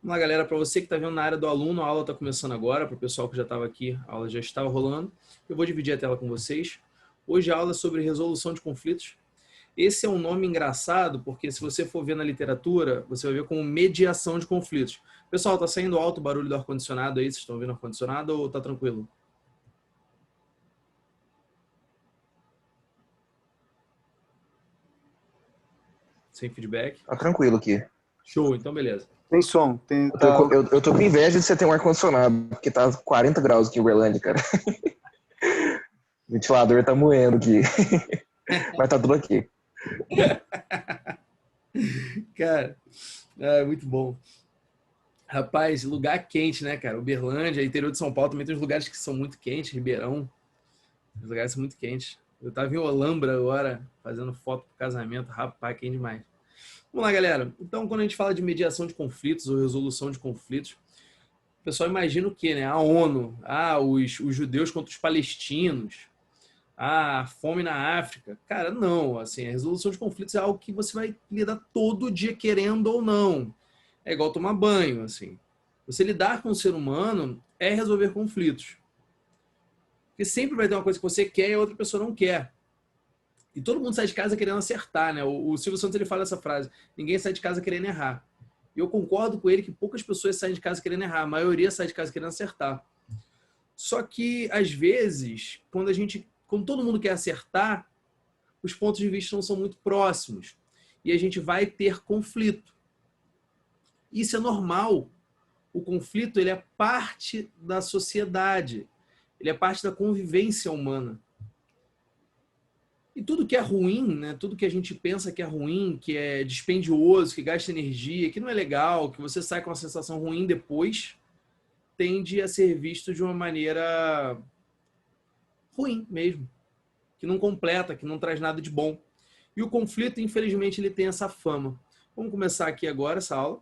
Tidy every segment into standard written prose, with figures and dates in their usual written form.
Vamos lá, galera, para você que está vendo na área do aluno, a aula está começando agora, para o pessoal que já estava aqui, a aula já estava rolando. Eu vou dividir a tela com vocês. Hoje a aula é sobre resolução de conflitos. Esse é um nome engraçado, porque se você for ver na literatura, você vai ver como mediação de conflitos. Pessoal, tá saindo alto o barulho do ar-condicionado aí? Vocês estão ouvindo o ar-condicionado ou tá tranquilo? Sem feedback? Tá tranquilo aqui. Show, então beleza. Tem som, Eu tô com inveja de você ter um ar-condicionado, porque tá 40 graus aqui em Uberlândia, cara. O ventilador tá moendo aqui. Mas tá tudo aqui. Cara, é muito bom. Rapaz, lugar quente, né, cara? Uberlândia, interior de São Paulo também tem uns lugares que são muito quentes, Ribeirão. Os lugares são muito quentes. Eu tava em Olambra agora, fazendo foto pro casamento. Rapaz, quente demais. Vamos lá, galera. Então, quando a gente fala de mediação de conflitos ou resolução de conflitos, o pessoal imagina o quê, né? A ONU, os judeus contra os palestinos, a fome na África. Cara, não. Assim, a resolução de conflitos é algo que você vai lidar todo dia, querendo ou não. É igual tomar banho, assim. Você lidar com o ser humano é resolver conflitos. Porque sempre vai ter uma coisa que você quer e a outra pessoa não quer. E todo mundo sai de casa querendo acertar, né? O Silvio Santos ele fala essa frase: ninguém sai de casa querendo errar. E eu concordo com ele que poucas pessoas saem de casa querendo errar, a maioria sai de casa querendo acertar. Só que, às vezes, quando todo mundo quer acertar, os pontos de vista não são muito próximos. E a gente vai ter conflito. Isso é normal. O conflito ele é parte da sociedade. Ele é parte da convivência humana. E tudo que é ruim, né? Tudo que a gente pensa que é ruim, que é dispendioso, que gasta energia, que não é legal, que você sai com uma sensação ruim depois, tende a ser visto de uma maneira ruim mesmo, que não completa, que não traz nada de bom. E o conflito, infelizmente, ele tem essa fama. Vamos começar aqui agora essa aula.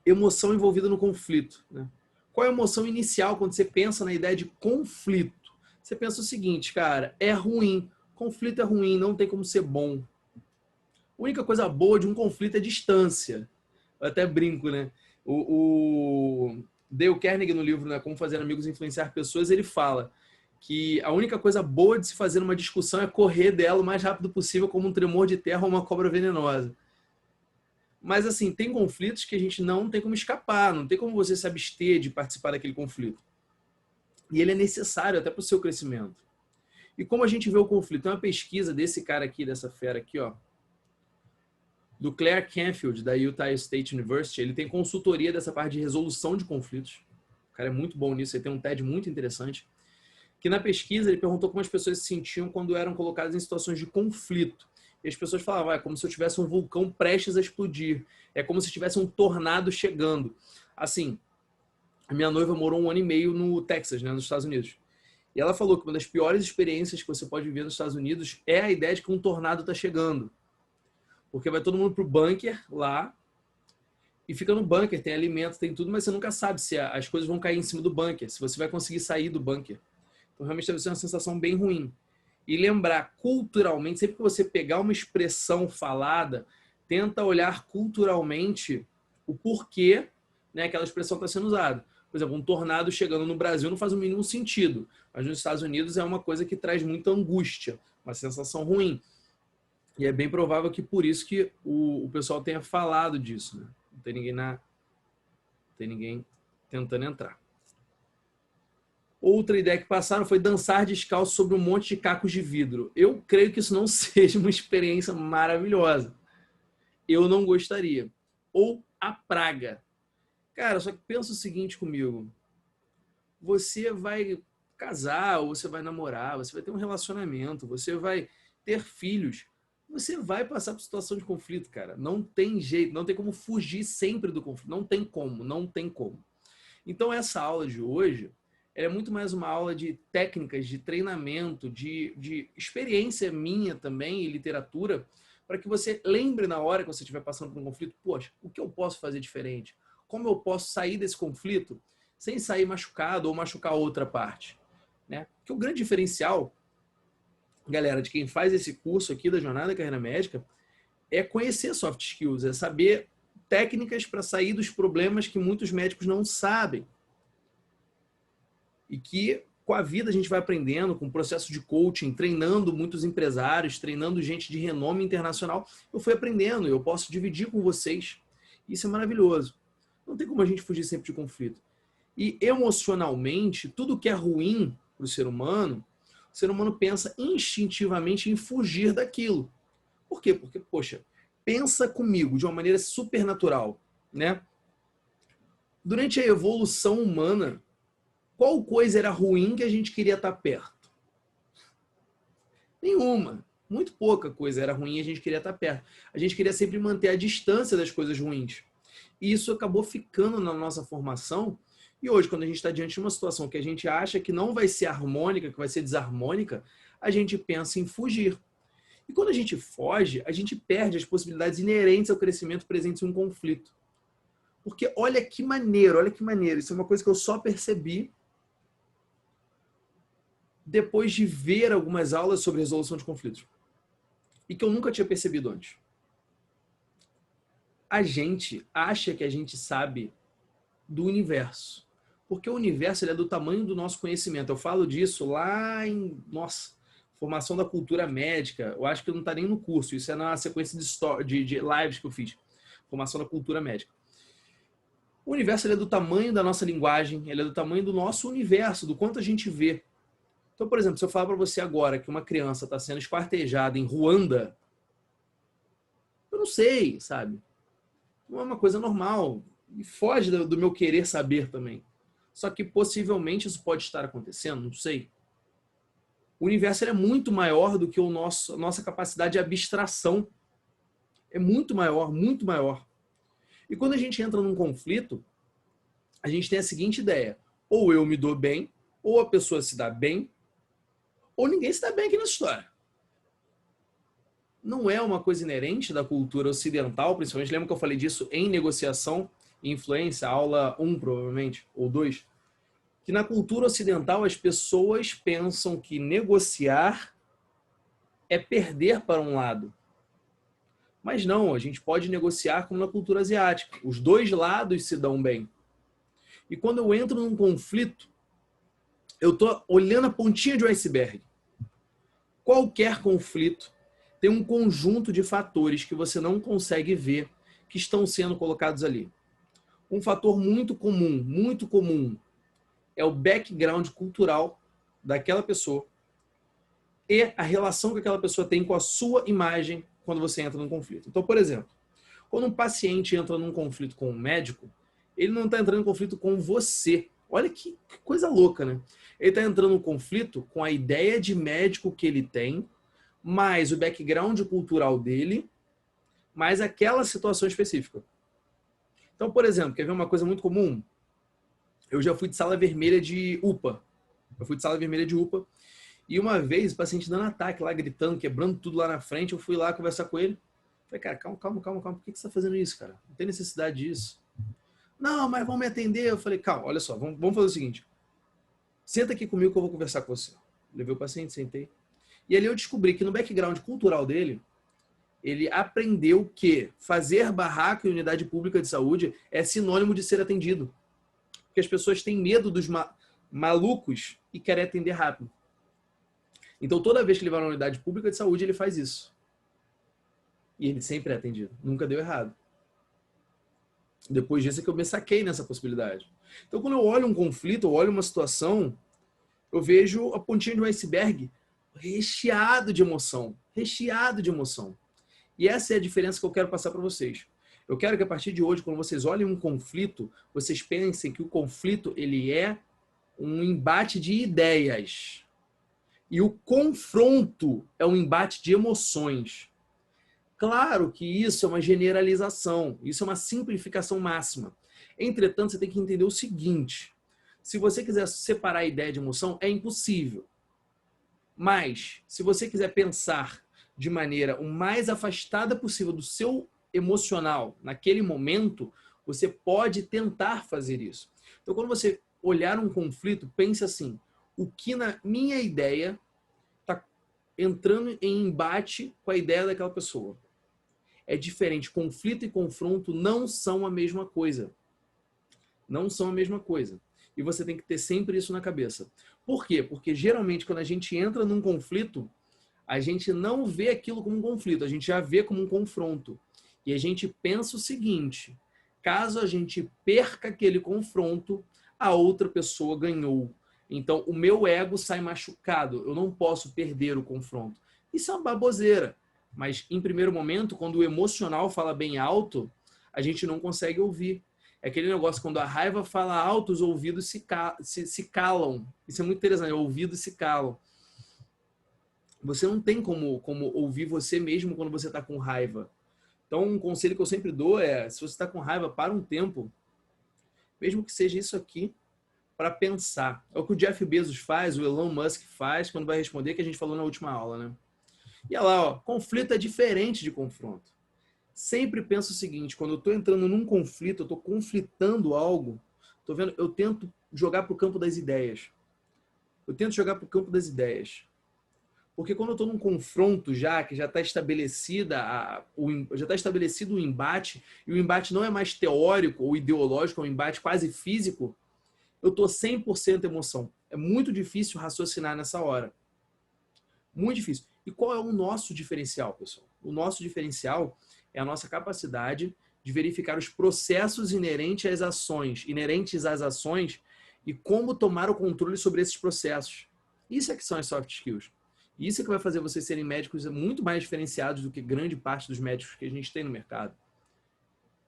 Emoção envolvida no conflito, né? Qual é a emoção inicial quando você pensa na ideia de conflito? Você pensa o seguinte, cara, é ruim, conflito é ruim, não tem como ser bom. A única coisa boa de um conflito é distância. Eu até brinco, né? O Dale Carnegie, no livro, né, Como Fazer Amigos e Influenciar Pessoas, ele fala que a única coisa boa de se fazer numa discussão é correr dela o mais rápido possível, como um tremor de terra ou uma cobra venenosa. Mas, assim, tem conflitos que a gente não tem como escapar, não tem como você se abster de participar daquele conflito. E ele é necessário até para o seu crescimento. E como a gente vê o conflito? Tem uma pesquisa desse cara aqui, dessa fera aqui, ó, do Claire Canfield, da Utah State University. Ele tem consultoria dessa parte de resolução de conflitos. O cara é muito bom nisso, ele tem um TED muito interessante. Que na pesquisa ele perguntou como as pessoas se sentiam quando eram colocadas em situações de conflito. E as pessoas falavam, é como se eu tivesse um vulcão prestes a explodir. É como se tivesse um tornado chegando. Assim, a minha noiva morou 1 ano e meio no Texas, né, nos Estados Unidos. E ela falou que uma das piores experiências que você pode viver nos Estados Unidos é a ideia de que um tornado está chegando. Porque vai todo mundo pro bunker lá e fica no bunker, tem alimento, tem tudo, mas você nunca sabe se as coisas vão cair em cima do bunker, se você vai conseguir sair do bunker. Então realmente deve ser uma sensação bem ruim. E lembrar culturalmente, sempre que você pegar uma expressão falada, tenta olhar culturalmente o porquê, né, aquela expressão está sendo usada. Por exemplo, um tornado chegando no Brasil não faz o mínimo sentido, mas nos Estados Unidos é uma coisa que traz muita angústia, uma sensação ruim. E é bem provável que por isso que o pessoal tenha falado disso, né? Não tem ninguém tentando entrar. Outra ideia que passaram foi dançar descalço sobre um monte de cacos de vidro. Eu creio que isso não seja uma experiência maravilhosa. Eu não gostaria. Ou a praga. Cara, só que pensa o seguinte comigo. Você vai casar, ou você vai namorar, você vai ter um relacionamento, você vai ter filhos. Você vai passar por situação de conflito, cara. Não tem jeito, não tem como fugir sempre do conflito. Não tem como, não tem como. Então essa aula de hoje é muito mais uma aula de técnicas, de treinamento, de experiência minha também e literatura, para que você lembre na hora que você estiver passando por um conflito, poxa, o que eu posso fazer diferente? Como eu posso sair desse conflito sem sair machucado ou machucar outra parte? Né? Porque o grande diferencial, galera, de quem faz esse curso aqui da Jornada da Carreira Médica é conhecer soft skills, é saber técnicas para sair dos problemas que muitos médicos não sabem. E que, com a vida, a gente vai aprendendo, com o processo de coaching, treinando muitos empresários, treinando gente de renome internacional. Eu fui aprendendo, eu posso dividir com vocês. Isso é maravilhoso. Não tem como a gente fugir sempre de conflito. E emocionalmente, tudo que é ruim para o ser humano pensa instintivamente em fugir daquilo. Por quê? Porque, poxa, pensa comigo de uma maneira supernatural, né? Durante a evolução humana, qual coisa era ruim que a gente queria estar perto? Nenhuma. Muito pouca coisa era ruim e a gente queria estar perto. A gente queria sempre manter a distância das coisas ruins. E isso acabou ficando na nossa formação. E hoje, quando a gente está diante de uma situação que a gente acha que não vai ser harmônica, que vai ser desarmônica, a gente pensa em fugir. E quando a gente foge, a gente perde as possibilidades inerentes ao crescimento presentes em um conflito. Porque olha que maneiro. Isso é uma coisa que eu só percebi depois de ver algumas aulas sobre resolução de conflitos. E que eu nunca tinha percebido antes. A gente acha que a gente sabe do universo. Porque o universo ele é do tamanho do nosso conhecimento. Eu falo disso lá em... Nossa, formação da cultura médica. Eu acho que não está nem no curso. Isso é na sequência de lives que eu fiz. Formação da cultura médica. O universo ele é do tamanho da nossa linguagem. Ele é do tamanho do nosso universo, do quanto a gente vê. Então, por exemplo, se eu falar para você agora que uma criança está sendo esquartejada em Ruanda, eu não sei, sabe? Não é uma coisa normal. E foge do meu querer saber também. Só que possivelmente isso pode estar acontecendo, não sei. O universo é muito maior do que a nossa capacidade de abstração. É muito maior, muito maior. E quando a gente entra num conflito, a gente tem a seguinte ideia. Ou eu me dou bem, ou a pessoa se dá bem, ou ninguém se dá bem aqui nessa história. Não é uma coisa inerente da cultura ocidental, principalmente. Lembra que eu falei disso em negociação e influência, aula 1 provavelmente, ou 2? Que na cultura ocidental as pessoas pensam que negociar é perder para um lado. Mas não, a gente pode negociar como na cultura asiática. Os dois lados se dão bem. E quando eu entro num conflito, eu estou olhando a pontinha de um iceberg. Qualquer conflito tem um conjunto de fatores que você não consegue ver que estão sendo colocados ali. Um fator muito comum, é o background cultural daquela pessoa e a relação que aquela pessoa tem com a sua imagem quando você entra num conflito. Então, por exemplo, quando um paciente entra num conflito com um médico, ele não está entrando em conflito com você. Olha que coisa louca, né? Ele está entrando em conflito com a ideia de médico que ele tem, mais o background cultural dele, mais aquela situação específica. Então, por exemplo, quer ver uma coisa muito comum? Eu já fui de sala vermelha de UPA. E uma vez, o paciente dando ataque lá, gritando, quebrando tudo lá na frente, eu fui lá conversar com ele. Falei, cara, calma. Por que você está fazendo isso, cara? Não tem necessidade disso. Não, mas vão me atender. Eu falei, calma, olha só, vamos fazer o seguinte. Senta aqui comigo que eu vou conversar com você. Levei o paciente, sentei. E ali eu descobri que no background cultural dele, ele aprendeu que fazer barraco em unidade pública de saúde é sinônimo de ser atendido. Porque as pessoas têm medo dos malucos e querem atender rápido. Então, toda vez que ele vai na unidade pública de saúde, ele faz isso. E ele sempre é atendido. Nunca deu errado. Depois disso é que eu me saquei nessa possibilidade. Então, quando eu olho um conflito, eu olho uma situação, eu vejo a pontinha de um iceberg recheado de emoção. Recheado de emoção. E essa é a diferença que eu quero passar para vocês. Eu quero que a partir de hoje, quando vocês olhem um conflito, vocês pensem que o conflito ele é um embate de ideias. E o confronto é um embate de emoções. Claro que isso é uma generalização, isso é uma simplificação máxima. Entretanto, você tem que entender o seguinte: se você quiser separar a ideia de emoção, é impossível. Mas, se você quiser pensar de maneira o mais afastada possível do seu emocional naquele momento, você pode tentar fazer isso. Então, quando você olhar um conflito, pense assim: o que na minha ideia está entrando em embate com a ideia daquela pessoa? É diferente. Conflito e confronto não são a mesma coisa. Não são a mesma coisa. E você tem que ter sempre isso na cabeça. Por quê? Porque geralmente quando a gente entra num conflito, a gente não vê aquilo como um conflito, a gente já vê como um confronto. E a gente pensa o seguinte: caso a gente perca aquele confronto, a outra pessoa ganhou. Então o meu ego sai machucado, eu não posso perder o confronto. Isso é uma baboseira. Mas em primeiro momento, quando o emocional fala bem alto, a gente não consegue ouvir. É aquele negócio, quando a raiva fala alto, os ouvidos se calam. Isso é muito interessante, ouvidos se calam. Você não tem como ouvir você mesmo quando você está com raiva. Então, um conselho que eu sempre dou é, se você está com raiva, para um tempo, mesmo que seja isso aqui, para pensar. É o que o Jeff Bezos faz, o Elon Musk faz, quando vai responder, que a gente falou na última aula, né? E olha lá, ó, conflito é diferente de confronto. Sempre penso o seguinte: quando eu estou entrando num conflito, eu estou conflitando algo, tô vendo, eu tento jogar para o campo das ideias. Eu tento jogar para o campo das ideias. Porque quando eu estou num confronto já, que já está já está estabelecido o embate, e o embate não é mais teórico ou ideológico, é um embate quase físico, eu estou 100% emoção. É muito difícil raciocinar nessa hora. Muito difícil. E qual é o nosso diferencial, pessoal? O nosso diferencial é a nossa capacidade de verificar os processos inerentes às ações e como tomar o controle sobre esses processos. Isso é que são as soft skills. Isso é que vai fazer vocês serem médicos muito mais diferenciados do que grande parte dos médicos que a gente tem no mercado.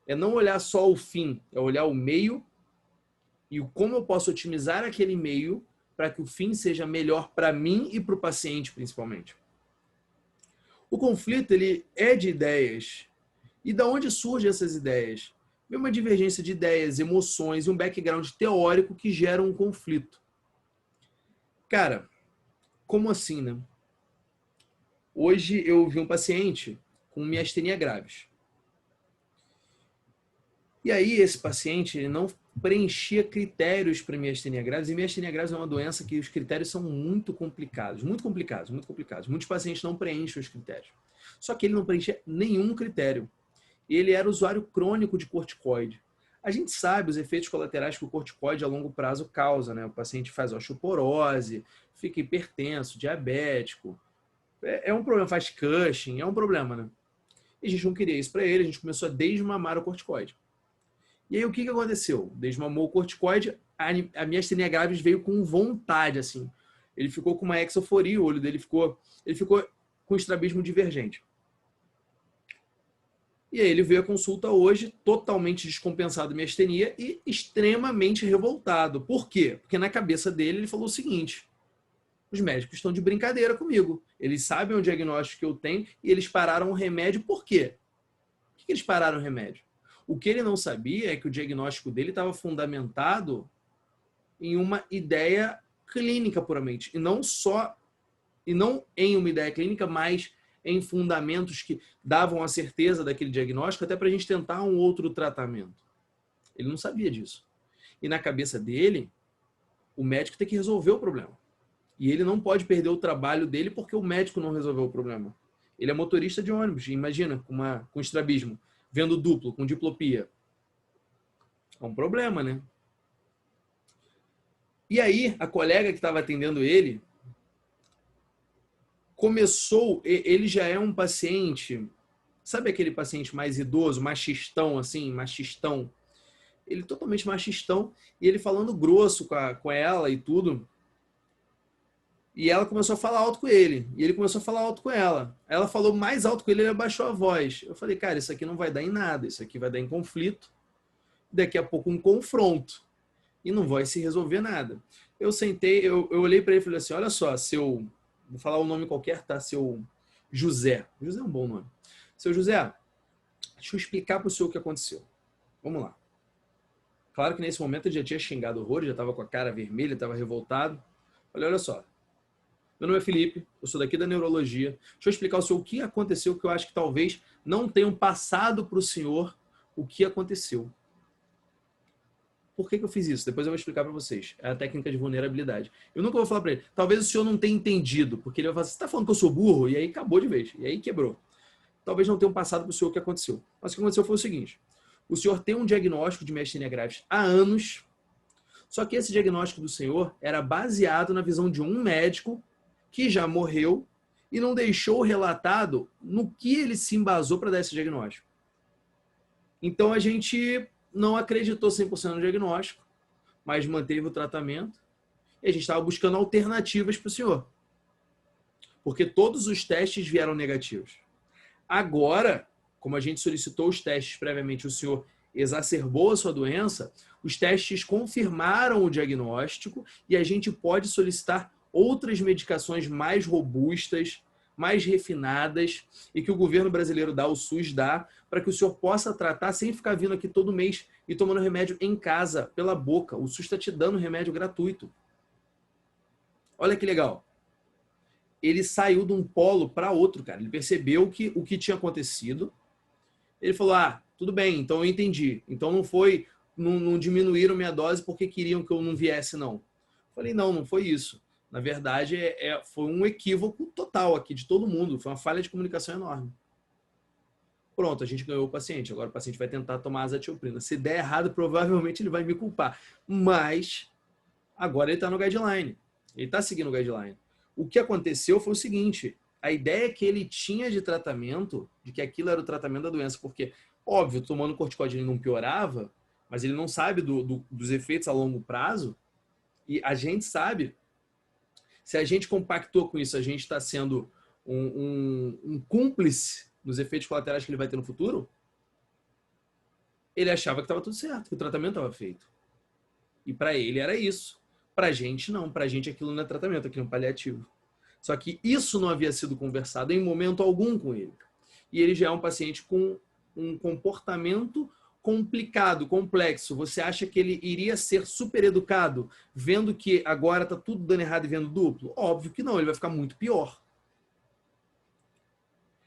É não olhar só o fim, é olhar o meio e como eu posso otimizar aquele meio para que o fim seja melhor para mim e para o paciente, principalmente. O conflito, ele é de ideias. E da onde surgem essas ideias? É uma divergência de ideias, emoções e um background teórico que gera um conflito. Cara, como assim, né? Hoje eu vi um paciente com miastenia graves. E aí esse paciente ele não preenchia critérios para miastenia graves. E miastenia graves é uma doença que os critérios são muito complicados. Muito complicados, muito complicados. Muitos pacientes não preenchem os critérios. Só que ele não preenchia nenhum critério. Ele era usuário crônico de corticoide. A gente sabe os efeitos colaterais que o corticoide a longo prazo causa, né? O paciente faz osteoporose, fica hipertenso, diabético. É um problema, faz Cushing, é um problema, né? E a gente não queria isso para ele, a gente começou a desmamar o corticoide. E aí o que aconteceu? Desmamou o corticoide, a miastenia graves veio com vontade, assim. Ele ficou com uma exoforia, o olho dele ficou com estrabismo divergente. E aí ele veio à consulta hoje, totalmente descompensado de miastenia e extremamente revoltado. Por quê? Porque na cabeça dele ele falou o seguinte: os médicos estão de brincadeira comigo. Eles sabem o diagnóstico que eu tenho e eles pararam o remédio. Por quê? Por que eles pararam o remédio? O que ele não sabia é que o diagnóstico dele estava fundamentado em uma ideia clínica puramente. E não em uma ideia clínica, mas em fundamentos que davam a certeza daquele diagnóstico até para a gente tentar um outro tratamento. Ele não sabia disso. E na cabeça dele, o médico tem que resolver o problema. E ele não pode perder o trabalho dele porque o médico não resolveu o problema. Ele é motorista de ônibus, imagina, com estrabismo, vendo duplo, com diplopia. É um problema, né? E aí, a colega que estava atendendo ele, ele já é um paciente, sabe aquele paciente mais idoso, machistão, assim, machistão? Ele totalmente machistão, e ele falando grosso com ela e tudo. E ela começou a falar alto com ele. E ele começou a falar alto com ela. Ela falou mais alto com ele, ele abaixou a voz. Eu falei, cara, isso aqui não vai dar em nada. Isso aqui vai dar em conflito. Daqui a pouco um confronto. E não vai se resolver nada. Eu sentei, eu olhei para ele e falei assim, olha só, vou falar um nome qualquer, tá? Seu José. José é um bom nome. Seu José, deixa eu explicar para o senhor o que aconteceu. Vamos lá. Claro que nesse momento ele já tinha xingado horror, já estava com a cara vermelha, estava revoltado. Falei, olha só. Meu nome é Felipe, eu sou daqui da neurologia. Deixa eu explicar ao senhor o que aconteceu, que eu acho que talvez não tenham passado para o senhor o que aconteceu. Por que eu fiz isso? Depois eu vou explicar para vocês. É a técnica de vulnerabilidade. Eu nunca vou falar para ele, talvez o senhor não tenha entendido, porque ele vai falar, você está falando que eu sou burro? E aí acabou de vez, e aí quebrou. talvez não tenham passado para o senhor o que aconteceu. Mas o que aconteceu foi o seguinte: o senhor tem um diagnóstico de miastenia gravis há anos, só que esse diagnóstico do senhor era baseado na visão de um médico que já morreu e não deixou relatado no que ele se embasou para dar esse diagnóstico. Então a gente não acreditou 100% no diagnóstico, mas manteve o tratamento e a gente estava buscando alternativas para o senhor. Porque todos os testes vieram negativos. Agora, como a gente solicitou os testes previamente, o senhor exacerbou a sua doença, os testes confirmaram o diagnóstico e a gente pode solicitar outras medicações mais robustas, mais refinadas e que o governo brasileiro dá, o SUS dá, para que o senhor possa tratar sem ficar vindo aqui todo mês e tomando remédio em casa, pela boca. O SUS está te dando remédio gratuito. Olha que legal. Ele saiu de um polo para outro, cara. Ele percebeu que o que tinha acontecido. Ele falou, tudo bem, então eu entendi. Então não diminuíram minha dose porque queriam que eu não viesse, não. Eu falei, não foi isso. Na verdade, foi um equívoco total aqui de todo mundo. Foi uma falha de comunicação enorme. Pronto, a gente ganhou o paciente. Agora o paciente vai tentar tomar azatioprina. Se der errado, provavelmente ele vai me culpar. Mas agora ele está no guideline. Ele está seguindo o guideline. O que aconteceu foi o seguinte: a ideia que ele tinha de tratamento, de que aquilo era o tratamento da doença, porque, óbvio, tomando corticoide ele não piorava, mas ele não sabe dos efeitos a longo prazo, e a gente sabe, se a gente compactou com isso, a gente está sendo um cúmplice dos efeitos colaterais que ele vai ter no futuro. Ele achava que estava tudo certo, que o tratamento estava feito. E para ele era isso. Para a gente, não. Para a gente, aquilo não é tratamento, aquilo é um paliativo. Só que isso não havia sido conversado em momento algum com ele. E ele já é um paciente com um comportamento complicado, complexo. Você acha que ele iria ser super educado, vendo que agora está tudo dando errado e vendo duplo? Óbvio que não, ele vai ficar muito pior.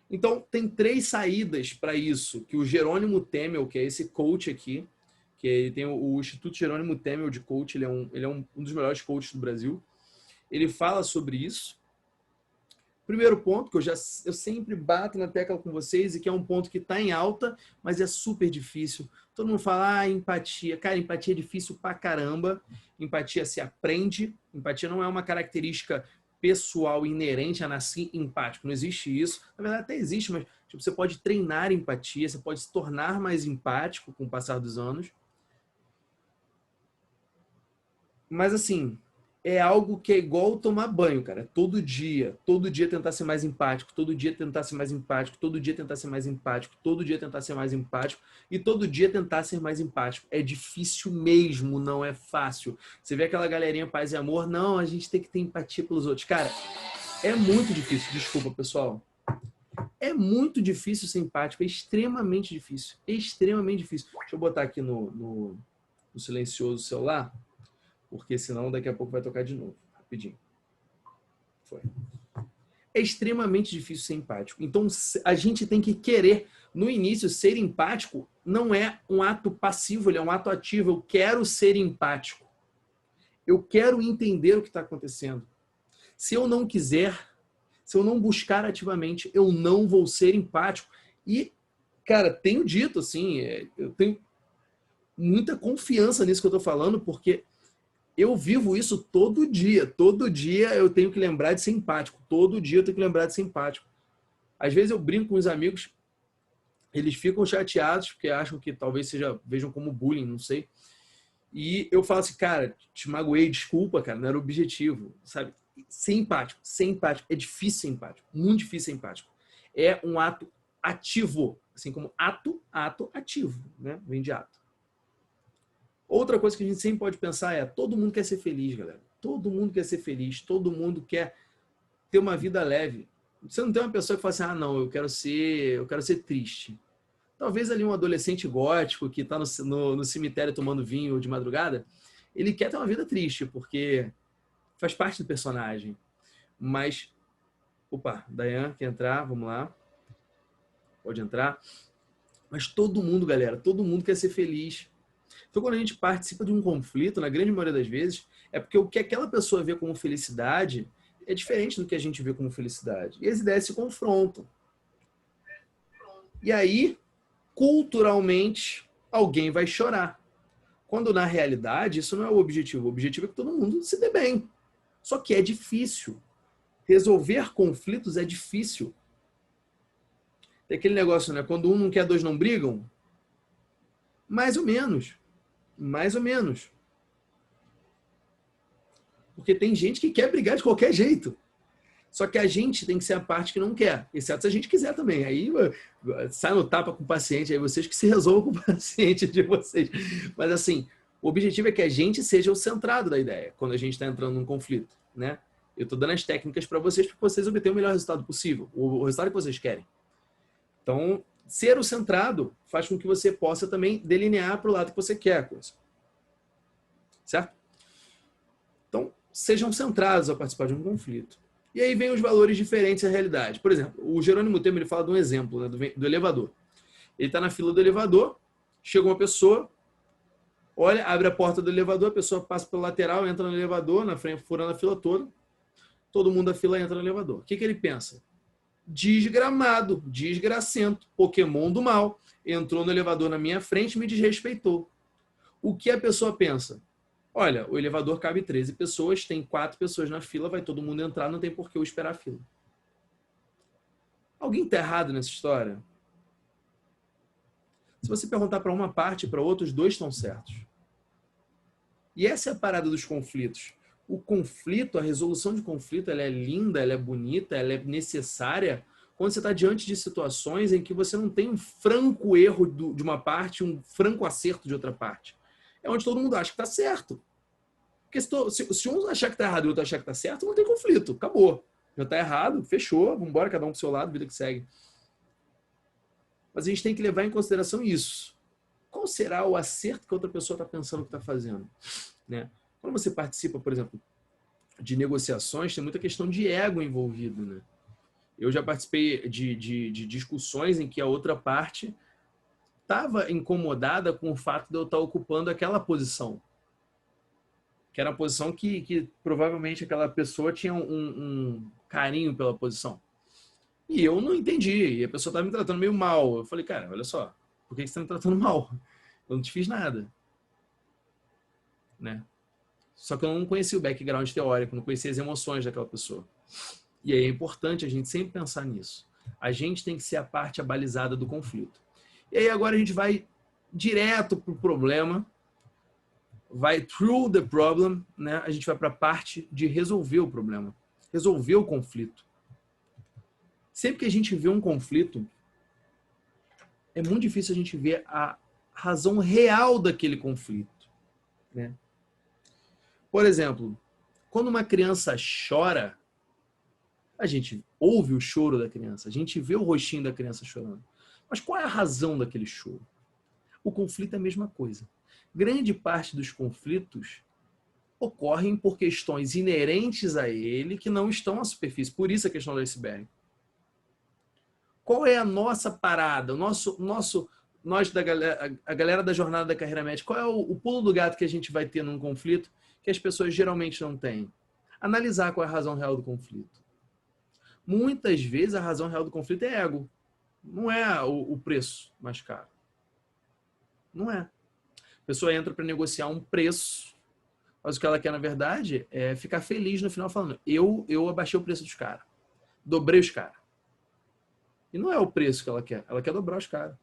Então, tem 3 saídas para isso, que o Jerônimo Temel, que é esse coach aqui, que ele tem o Instituto Jerônimo Temel de Coach, ele é um dos melhores coaches do Brasil. Ele fala sobre isso. Primeiro ponto, que eu sempre bato na tecla com vocês, e que é um ponto que está em alta, mas é super difícil. Todo mundo fala, empatia. Cara, empatia é difícil pra caramba. Empatia se aprende. Empatia não é uma característica pessoal inerente a nascer empático. Não existe isso. Na verdade, até existe, mas tipo, você pode treinar empatia, você pode se tornar mais empático com o passar dos anos. Mas assim, é algo que é igual tomar banho, cara. Todo dia tentar ser mais empático, todo dia tentar ser mais empático, todo dia tentar ser mais empático, todo dia tentar ser mais empático e todo dia tentar ser mais empático. É difícil mesmo, não é fácil. Você vê aquela galerinha paz e amor, não, a gente tem que ter empatia pelos outros. Cara, é muito difícil, desculpa, pessoal. É muito difícil ser empático, é extremamente difícil. Extremamente difícil. Deixa eu botar aqui no silencioso o celular, porque senão daqui a pouco vai tocar de novo. Rapidinho. Foi. É extremamente difícil ser empático. Então, a gente tem que querer, no início, ser empático não é um ato passivo, ele é um ato ativo. Eu quero ser empático. Eu quero entender o que está acontecendo. Se eu não quiser, se eu não buscar ativamente, eu não vou ser empático. E, cara, tenho dito assim, eu tenho muita confiança nisso que eu estou falando, porque eu vivo isso todo dia. Todo dia eu tenho que lembrar de ser empático. Todo dia eu tenho que lembrar de ser empático. Às vezes eu brinco com os amigos, eles ficam chateados porque acham que talvez vejam como bullying, não sei. E eu falo assim, cara, te magoei, desculpa, cara, não era o objetivo, sabe? Ser empático. É difícil ser empático. Muito difícil ser empático. É um ato ativo, assim como ato ativo, né? Vem de ato. Outra coisa que a gente sempre pode pensar é, todo mundo quer ser feliz, galera. Todo mundo quer ser feliz, todo mundo quer ter uma vida leve. Você não tem uma pessoa que fala assim, não, eu quero ser triste. Talvez ali um adolescente gótico que está no cemitério tomando vinho de madrugada, ele quer ter uma vida triste, porque faz parte do personagem. Mas, opa, Dayan quer entrar, vamos lá. Pode entrar. Mas todo mundo, galera, todo mundo quer ser feliz. Então, quando a gente participa de um conflito, na grande maioria das vezes, é porque o que aquela pessoa vê como felicidade é diferente do que a gente vê como felicidade. E as ideias se confrontam. E aí, culturalmente, alguém vai chorar. Quando, na realidade, isso não é o objetivo. O objetivo é que todo mundo se dê bem. Só que é difícil. Resolver conflitos é difícil. Tem aquele negócio, né? Quando um não quer, dois não brigam. Mais ou menos. Mais ou menos. Porque tem gente que quer brigar de qualquer jeito. Só que a gente tem que ser a parte que não quer. Exceto se a gente quiser também. Aí sai no tapa com o paciente, aí vocês que se resolvam com o paciente de vocês. Mas assim, o objetivo é que a gente seja o centrado da ideia quando a gente está entrando num conflito, né? Eu estou dando as técnicas para vocês obterem o melhor resultado possível, o resultado que vocês querem. Então, ser o centrado faz com que você possa também delinear para o lado que você quer a coisa. Certo? Então, sejam centrados ao participar de um conflito. E aí vem os valores diferentes à realidade. Por exemplo, o Jerônimo Temer ele fala de um exemplo, né, do elevador. Ele está na fila do elevador, chega uma pessoa, olha, abre a porta do elevador, a pessoa passa pelo lateral, entra no elevador, na frente, furando a fila toda. Todo mundo da fila entra no elevador. O que ele pensa? Desgramado, desgracento, Pokémon do mal. Entrou no elevador na minha frente e me desrespeitou. O que a pessoa pensa? Olha, o elevador cabe 13 pessoas, tem 4 pessoas na fila, vai todo mundo entrar, não tem por que eu esperar a fila. Alguém está errado nessa história? Se você perguntar para uma parte e para outra, os dois estão certos. E essa é a parada dos conflitos. O conflito, a resolução de conflito, ela é linda, ela é bonita, ela é necessária quando você está diante de situações em que você não tem um franco erro de uma parte, um franco acerto de outra parte. É onde todo mundo acha que está certo. Porque se um achar que está errado e o outro achar que está certo, não tem conflito. Acabou. Já está errado, fechou, vamos embora, cada um para o seu lado, vida que segue. Mas a gente tem que levar em consideração isso. Qual será o acerto que a outra pessoa está pensando que está fazendo? Né? Quando você participa, por exemplo, de negociações, tem muita questão de ego envolvido. Né? Eu já participei de discussões em que a outra parte estava incomodada com o fato de eu estar ocupando aquela posição. Que era uma posição que provavelmente aquela pessoa tinha um carinho pela posição. E eu não entendi. E a pessoa estava me tratando meio mal. Eu falei, cara, olha só, por que você está me tratando mal? Eu não te fiz nada. Né? Só que eu não conhecia o background teórico, não conhecia as emoções daquela pessoa. E aí é importante a gente sempre pensar nisso. A gente tem que ser a parte abalizada do conflito. E aí agora a gente vai direto para o problema, vai through the problem, né? A gente vai para a parte de resolver o problema, resolver o conflito. Sempre que a gente vê um conflito, é muito difícil a gente ver a razão real daquele conflito. Né? Por exemplo, quando uma criança chora, a gente ouve o choro da criança, a gente vê o rostinho da criança chorando. Mas qual é a razão daquele choro? O conflito é a mesma coisa. Grande parte dos conflitos ocorrem por questões inerentes a ele que não estão à superfície. Por isso a questão do iceberg. Qual é a nossa parada? Nós a galera da jornada da carreira médica, qual é o pulo do gato que a gente vai ter num conflito que as pessoas geralmente não têm? Analisar qual é a razão real do conflito. Muitas vezes a razão real do conflito é ego. Não é o preço mais caro. Não é. A pessoa entra para negociar um preço, mas o que ela quer, na verdade, é ficar feliz no final falando, eu abaixei o preço dos caras. Dobrei os caras. E não é o preço que ela quer dobrar os caras.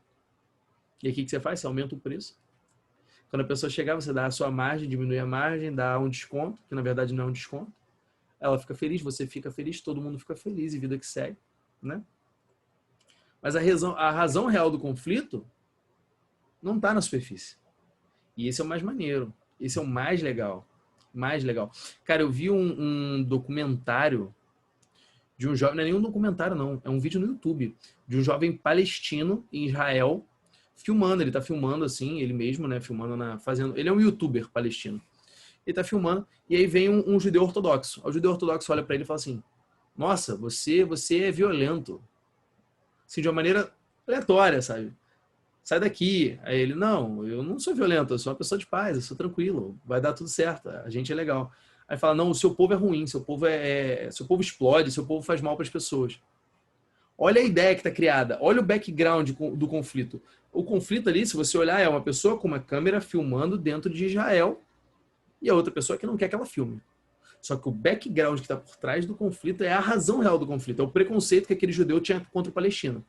E aí o que você faz? Você aumenta o preço. Quando a pessoa chegar, você dá a sua margem, diminui a margem, dá um desconto, que na verdade não é um desconto. Ela fica feliz, você fica feliz, todo mundo fica feliz e vida que segue. Né? Mas a razão real do conflito não está na superfície. E esse é o mais maneiro. Esse é o mais legal. Mais legal. Cara, eu vi um documentário de um jovem, não é nenhum documentário não, é um vídeo no YouTube, de um jovem palestino em Israel, filmando, ele tá filmando assim, ele mesmo, né, filmando fazendo, ele é um youtuber palestino. Ele tá filmando e aí vem um judeu ortodoxo. O judeu ortodoxo olha para ele e fala assim: "Nossa, você é violento." Assim, de uma maneira aleatória, sabe? Sai daqui. Aí ele: "Não, eu não sou violento, eu sou uma pessoa de paz, eu sou tranquilo, vai dar tudo certo, a gente é legal." Aí fala: "Não, o seu povo é ruim, seu povo explode, seu povo faz mal para as pessoas." Olha a ideia que está criada, olha o background do conflito. O conflito ali, se você olhar, é uma pessoa com uma câmera filmando dentro de Israel e a outra pessoa que não quer que ela filme. Só que o background que está por trás do conflito é a razão real do conflito, é o preconceito que aquele judeu tinha contra o palestino.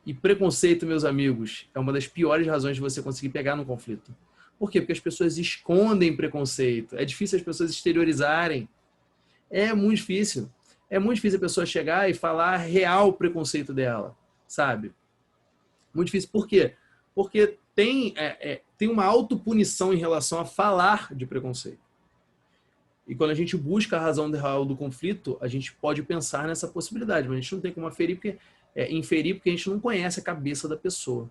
E preconceito, meus amigos, é uma das piores razões de você conseguir pegar no conflito. Por quê? Porque as pessoas escondem preconceito. É difícil as pessoas exteriorizarem. É muito difícil. É muito difícil a pessoa chegar e falar real o preconceito dela, sabe? Muito difícil. Por quê? Porque tem uma autopunição em relação a falar de preconceito. E quando a gente busca a razão real do conflito, a gente pode pensar nessa possibilidade, mas a gente não tem como inferir porque a gente não conhece a cabeça da pessoa.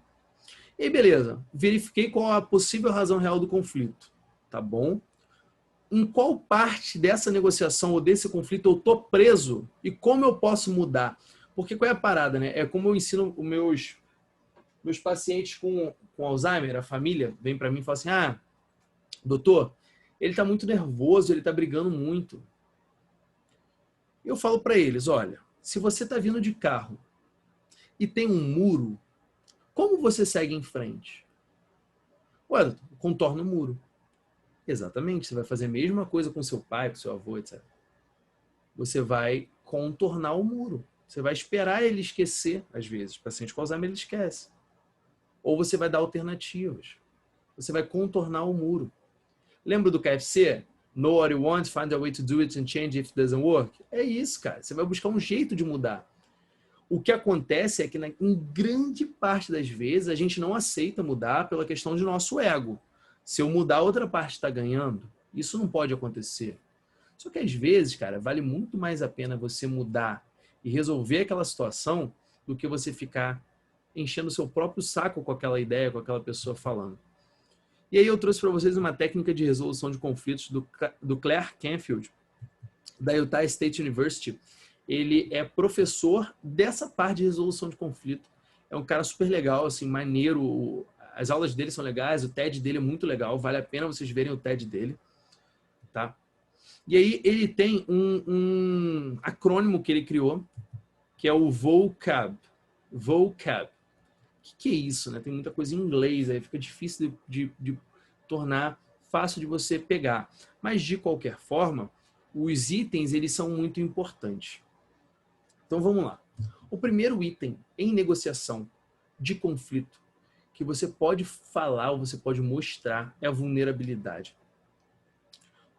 E aí, beleza, verifiquei qual a possível razão real do conflito. Tá bom? Em qual parte dessa negociação ou desse conflito eu tô preso e como eu posso mudar? Porque qual é a parada, né? É como eu ensino os meus pacientes com Alzheimer, a família vem para mim e fala assim, doutor, ele tá muito nervoso, ele tá brigando muito. Eu falo para eles, olha, se você tá vindo de carro e tem um muro, como você segue em frente? Ué, contorna o muro. Exatamente, você vai fazer a mesma coisa com seu pai, com seu avô, etc. Você vai contornar o muro. Você vai esperar ele esquecer, às vezes. O paciente com Alzheimer, ele esquece. Ou você vai dar alternativas. Você vai contornar o muro. Lembra do KFC? Know what you want, find a way to do it and change if it doesn't work. É isso, cara. Você vai buscar um jeito de mudar. O que acontece é que, em grande parte das vezes, a gente não aceita mudar pela questão de nosso ego. Se eu mudar, outra parte está ganhando. Isso não pode acontecer. Só que às vezes, cara, vale muito mais a pena você mudar e resolver aquela situação do que você ficar enchendo o seu próprio saco com aquela ideia, com aquela pessoa falando. E aí eu trouxe para vocês uma técnica de resolução de conflitos do Claire Canfield, da Utah State University. Ele é professor dessa parte de resolução de conflito. É um cara super legal, assim, maneiro. As aulas dele são legais, o TED dele é muito legal. Vale a pena vocês verem o TED dele. Tá? E aí ele tem um acrônimo que ele criou, que é o VOCAB. VOCAB. O que é isso, né? Tem muita coisa em inglês, aí fica difícil de tornar fácil de você pegar. Mas, de qualquer forma, os itens, eles são muito importantes. Então, vamos lá. O primeiro item em negociação de conflito que você pode falar ou você pode mostrar é a vulnerabilidade.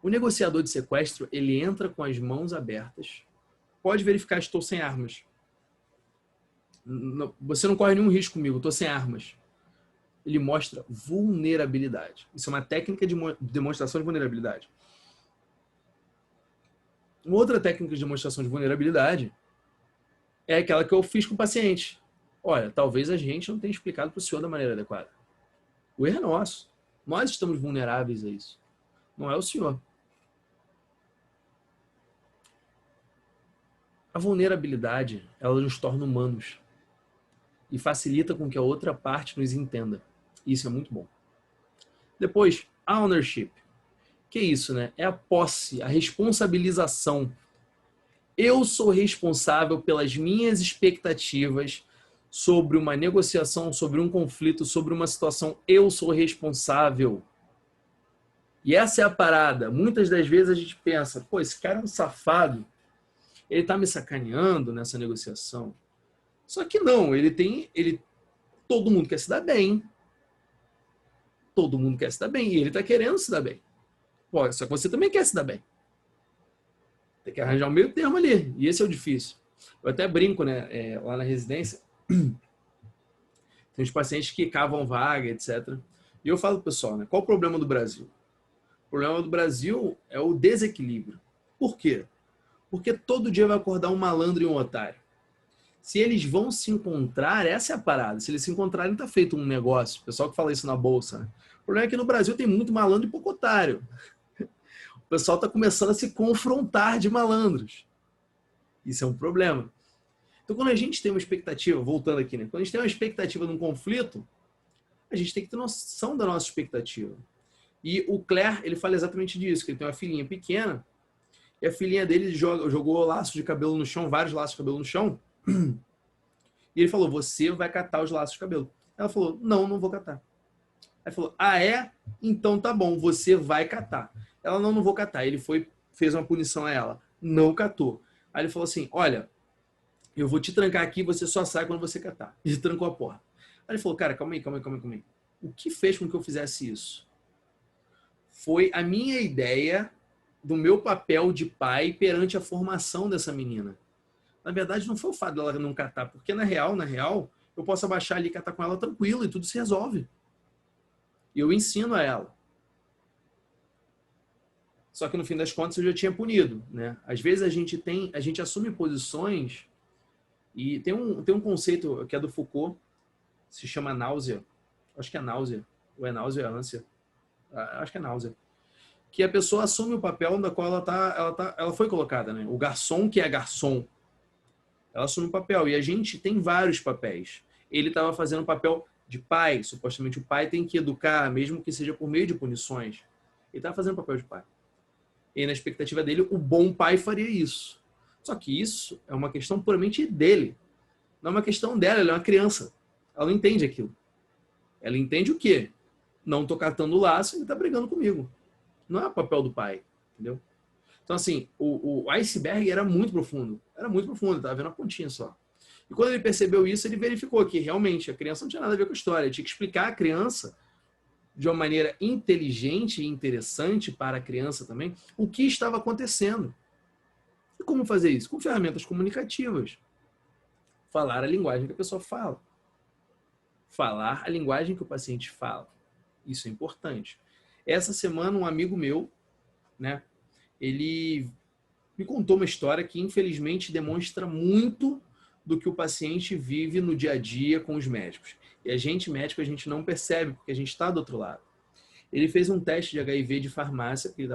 O negociador de sequestro, ele entra com as mãos abertas. Pode verificar, estou sem armas. Você não corre nenhum risco comigo, estou sem armas. Ele mostra vulnerabilidade. Isso é uma técnica de demonstração de vulnerabilidade. Uma outra técnica de demonstração de vulnerabilidade é aquela que eu fiz com o paciente. Olha, talvez a gente não tenha explicado para o senhor da maneira adequada. O erro é nosso. Nós estamos vulneráveis a isso. Não é o senhor. A vulnerabilidade, ela nos torna humanos e facilita com que a outra parte nos entenda. Isso é muito bom. Depois, ownership. Que é isso, né? É a posse, a responsabilização. Eu sou responsável pelas minhas expectativas sobre uma negociação, sobre um conflito, sobre uma situação. Eu sou responsável. E essa é a parada. Muitas das vezes a gente pensa, pô, esse cara é um safado. Ele tá me sacaneando nessa negociação. Só que não, todo mundo quer se dar bem. Todo mundo quer se dar bem. E ele tá querendo se dar bem. Pô, só que você também quer se dar bem. Tem que arranjar um meio termo ali. E esse é o difícil. Eu até brinco, né? Lá na residência, tem uns pacientes que cavam vaga, etc. E eu falo pro pessoal, né? Qual o problema do Brasil? O problema do Brasil é o desequilíbrio. Por quê? Porque todo dia vai acordar um malandro e um otário. Se eles vão se encontrar, essa é a parada. Se eles se encontrarem, tá feito um negócio. O pessoal que fala isso na bolsa, né? O problema é que no Brasil tem muito malandro e pouco otário. O pessoal está começando a se confrontar de malandros. Isso é um problema. Então, quando a gente tem uma expectativa, voltando aqui, né? Quando a gente tem uma expectativa num conflito, a gente tem que ter noção da nossa expectativa. E o Claire, ele fala exatamente disso, que ele tem uma filhinha pequena E a filhinha dele jogou laço de cabelo no chão, vários laços de cabelo no chão. E ele falou, você vai catar os laços de cabelo. Ela falou, não, não vou catar. Aí falou, ah, é? Então tá bom, você vai catar. Ela, não, não vou catar. Ele fez uma punição a ela. Não catou. Aí ele falou assim, olha, eu vou te trancar aqui, você só sai quando você catar. E trancou a porta. Aí ele falou, cara, calma aí. O que fez com que eu fizesse isso? Foi a minha ideia do meu papel de pai perante a formação dessa menina. Na verdade, não foi o fato dela não catar, porque na real, eu posso abaixar ali e catar com ela tranquilo e tudo se resolve. E eu ensino a ela. Só que no fim das contas eu já tinha punido, né? Às vezes a gente assume posições e tem um conceito que é do Foucault, se chama náusea. Acho que é náusea. Ou é náusea ou é ânsia? Acho que é náusea. Que a pessoa assume o papel na qual ela foi colocada, né? O garçom que é garçom, ela assume o papel. E a gente tem vários papéis. Ele estava fazendo o papel de pai. Supostamente o pai tem que educar, mesmo que seja por meio de punições. Ele estava fazendo o papel de pai. E na expectativa dele, o bom pai faria isso. Só que isso é uma questão puramente dele. Não é uma questão dela, ela é uma criança. Ela não entende aquilo. Ela entende o quê? Não tô catando o laço e ele tá brigando comigo. Não é o papel do pai, entendeu? Então, assim, o iceberg era muito profundo. Era muito profundo, tava vendo a pontinha só. E quando ele percebeu isso, ele verificou que realmente a criança não tinha nada a ver com a história. Ele tinha que explicar à criança de uma maneira inteligente e interessante para a criança também, o que estava acontecendo. E como fazer isso? Com ferramentas comunicativas. Falar a linguagem que a pessoa fala. Falar a linguagem que o paciente fala. Isso é importante. Essa semana, um amigo meu, né, ele me contou uma história que, infelizmente, demonstra muito do que o paciente vive no dia a dia com os médicos. E a gente, médico, a gente não percebe, porque a gente está do outro lado. Ele fez um teste de HIV de farmácia, porque ele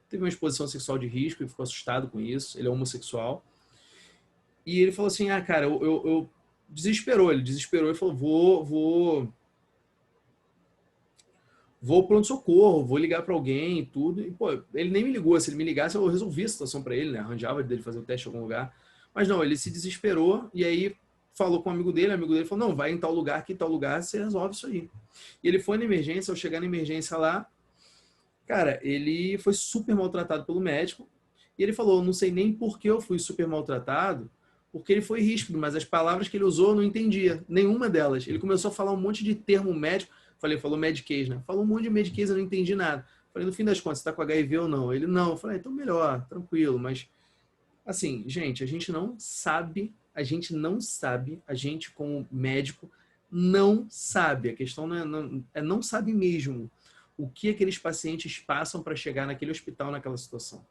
teve uma exposição sexual de risco e ficou assustado com isso. Ele é homossexual. E ele falou assim, cara, eu desesperou. Ele desesperou e falou, vou ao pronto-socorro, vou ligar para alguém e tudo. E, pô, ele nem me ligou. Se ele me ligasse, eu resolvia a situação para ele, né? Arranjava dele fazer o teste em algum lugar. Mas não, ele se desesperou e aí falou com um amigo dele. O amigo dele falou, não, vai em tal lugar, que em tal lugar você resolve isso aí. E ele foi na emergência. Ao chegar na emergência lá, cara, ele foi super maltratado pelo médico. E ele falou, não sei nem por que eu fui super maltratado, porque ele foi ríspido, mas as palavras que ele usou eu não entendia, nenhuma delas. Ele começou a falar um monte de termo médico. Falou mediquês, né? Falou um monte de mediquês, eu não entendi nada. Falei, no fim das contas, você tá com HIV ou não? Ele, não. Eu falei, então melhor, tranquilo. Mas, assim, gente, a gente como médico, não sabe. A questão não sabe mesmo o que aqueles pacientes passam para chegar naquele hospital, naquela situação.